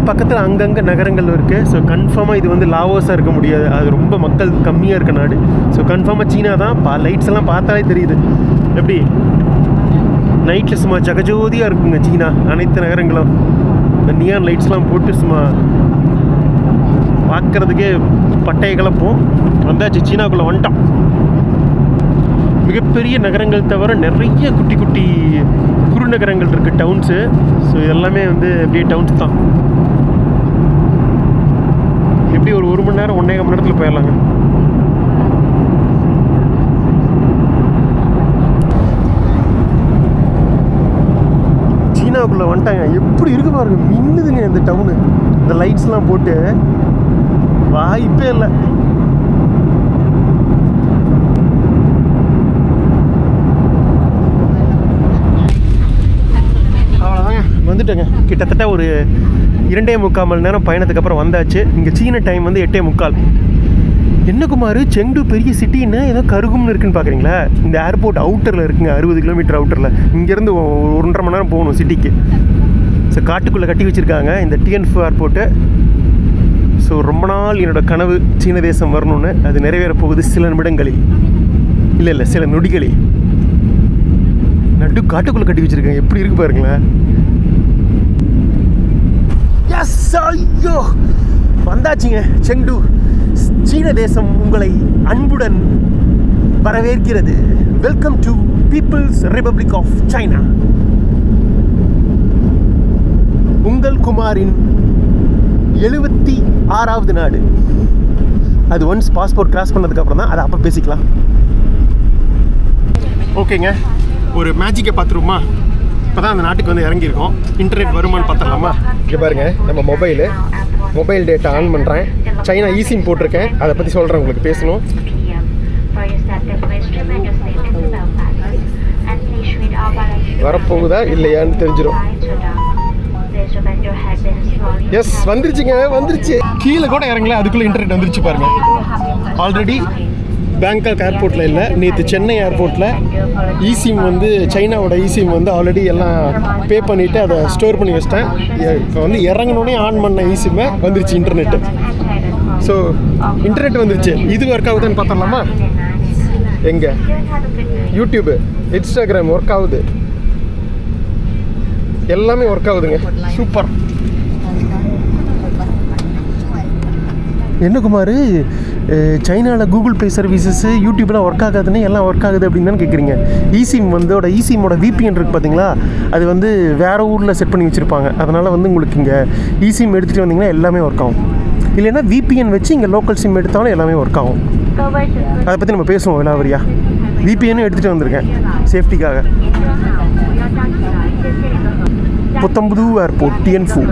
பக்கத்தில் அங்கங்கே நகரங்கள் இருக்குது. ஸோ கன்ஃபார்மாக இது வந்து லாவோஸாக இருக்க முடியாது, அது ரொம்ப மக்கள் கம்மியாக இருக்க நாடு. ஸோ கன்ஃபார்மாக சீனா தான். லைட்ஸ் எல்லாம் பார்த்தாலே தெரியுது. எப்படி நைட்டில் சும்மா ஜகஜோதியாக இருக்குங்க சீனா. அனைத்து நகரங்களும் இந்த நியான் லைட்ஸ்லாம் போட்டு சும்மா பார்க்குறதுக்கே பட்டையை கலப்போம். வந்தாச்சு, சீனாக்குள்ளே வந்துட்டோம். மிகப்பெரிய நகரங்கள் தவிர நிறைய குட்டி குட்டி குறுநகரங்கள் இருக்குது, டவுன்ஸு. ஸோ இதெல்லாமே வந்து அப்படியே டவுன்ஸ் தான். எப்படி ஒரு 1 மணி நேரம் 1.5 மணி நேரத்தில் போயிடலாங்க. சீனாவுக்குள்ளே வந்துட்டாங்க. எப்படி இருக்கு பாருங்க, மின்னுதுங்க இந்த டவுனு. இந்த லைட்ஸ்லாம் போட்டு வாய்ப்பே இல்லை. அவ்வளோதாங்க, வந்துட்டேங்க. கிட்டத்தட்ட ஒரு 2.25 மணி நேரம் பயணத்துக்கு அப்புறம் வந்தாச்சு. இங்கே சீன டைம் வந்து 8:45. என்ன குமார், செங்டு பெரிய சிட்டின்னு ஏதோ கருகும்னு இருக்குன்னு பார்க்குறீங்களா? இந்த ஏர்போர்ட் அவுட்டரில் இருக்குங்க, 60 கிலோமீட்டர் அவுட்டரில். இங்கேருந்து 1.5 மணி நேரம் போகணும் சிட்டிக்கு. ஸோ காட்டுக்குள்ளே கட்டி வச்சுருக்காங்க இந்த டிஎன்ஃபு ஏர்போர்ட்டு. ஸோ ரொம்ப நாள் என்னோடய கனவு சீன தேசம் வரணும்னு, அது நிறைவேற போகுது சில நிமிடங்களில். இல்லை சில நொடிகளில். நடு காட்டுக்குள்ளே கட்டி வச்சுருக்காங்க, எப்படி இருக்கு பாருங்களேன். எஸ், ஐயோ வந்தாச்சுங்க செங்டு. சீன தேசம் உங்களை அன்புடன் வரவேற்கிறது. Welcome to People's Republic of China. உங்கள் குமாரின் 76வது நாடு. அது ஒன்ஸ் பாஸ்போர்ட் கிராஸ் பண்ணதுக்கப்புறம் தான், அதை அப்போ பேசிக்கலாம். ஓகேங்க, ஒரு மேஜிக்கை பார்த்துருவோமா? இப்போ தான் அந்த நாட்டுக்கு வந்து இறங்கியிருக்கோம். இன்டர்நெட் வருமானு பார்த்துடலாமா? இங்கே பாருங்க, நம்ம மொபைல் டேட்டா ஆன் பண்ணுறேன். சைனா ஈசிம் போட்டிருக்கேன், அதை பற்றி சொல்கிறேன் உங்களுக்கு. பேசணும் வரப்போகுதா இல்லையான்னு தெரிஞ்சிடும். எஸ், வந்துருச்சு. கீழே கூட இறங்கல, அதுக்குள்ளே இன்டர்நெட் வந்துருச்சு பாருங்க. ஆல்ரெடி பேங்காக் ஏர்போர்ட்டில் இல்லை, நேற்று சென்னை ஏர்போர்ட்டில் ஈசிம் வந்து சைனாவோட ஈசிம் வந்து ஆல்ரெடி எல்லாம் பே பண்ணிவிட்டு அதை ஸ்டோர் பண்ணி வச்சிட்டேன். இப்போ வந்து இறங்கினோடனே ஆன் பண்ண ஈசிமை வந்துருச்சு இன்டர்நெட்டு. ஸோ இன்டர்நெட் வந்துருச்சு. இது ஒர்க் ஆகுதுன்னு பார்த்துடலாமா? எங்கே? யூடியூபு, இன்ஸ்டாகிராம் ஒர்க் ஆகுது, எல்லாமே ஒர்க் ஆகுதுங்க. சூப்பர். என்ன குமார், சைனாவில் கூகுள் பே சர்வீசஸ்ஸு யூடியூப்லாம் ஒர்க் ஆகாதுன்னு எல்லாம் ஒர்க் ஆகுது அப்படின்னு தான் கேட்குறீங்க. ஈசிமோட விபிஎன் இருக்குது பார்த்தீங்களா, அது வந்து வேறு ஊரில் செட் பண்ணி வச்சுருப்பாங்க. அதனால் வந்து உங்களுக்கு இங்கே ஈசிம் எடுத்துகிட்டு வந்தீங்கன்னா எல்லாமே ஒர்க் ஆகும். இல்லைன்னா விபிஎன் வச்சு இங்கே லோக்கல் சிம் எடுத்தாலும் எல்லாமே ஒர்க் ஆகும். அதை பற்றி நம்ம பேசுவோம் விலாவரியா. விபிஎன்னும் எடுத்துகிட்டு வந்திருக்கேன் சேஃப்டிக்காக. புத்தம்புது ஏர்போர்ட் டிஎன்ஃபு.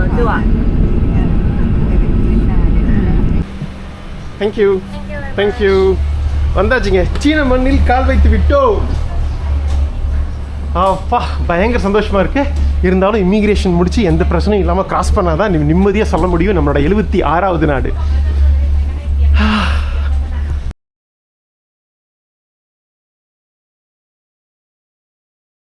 தேங்க்யூ. வந்தாச்சுங்க, சீன மண்ணில் கால் வைத்து விட்டோம். அப்பா, பயங்கர சந்தோஷமாக இருக்குது. இருந்தாலும் இமிக்ரேஷன் முடித்து எந்த பிரச்சனையும் இல்லாமல் கிராஸ் பண்ணால் தான் நிம்மதியாக சொல்ல முடியும் நம்மளோட 76வது நாடு.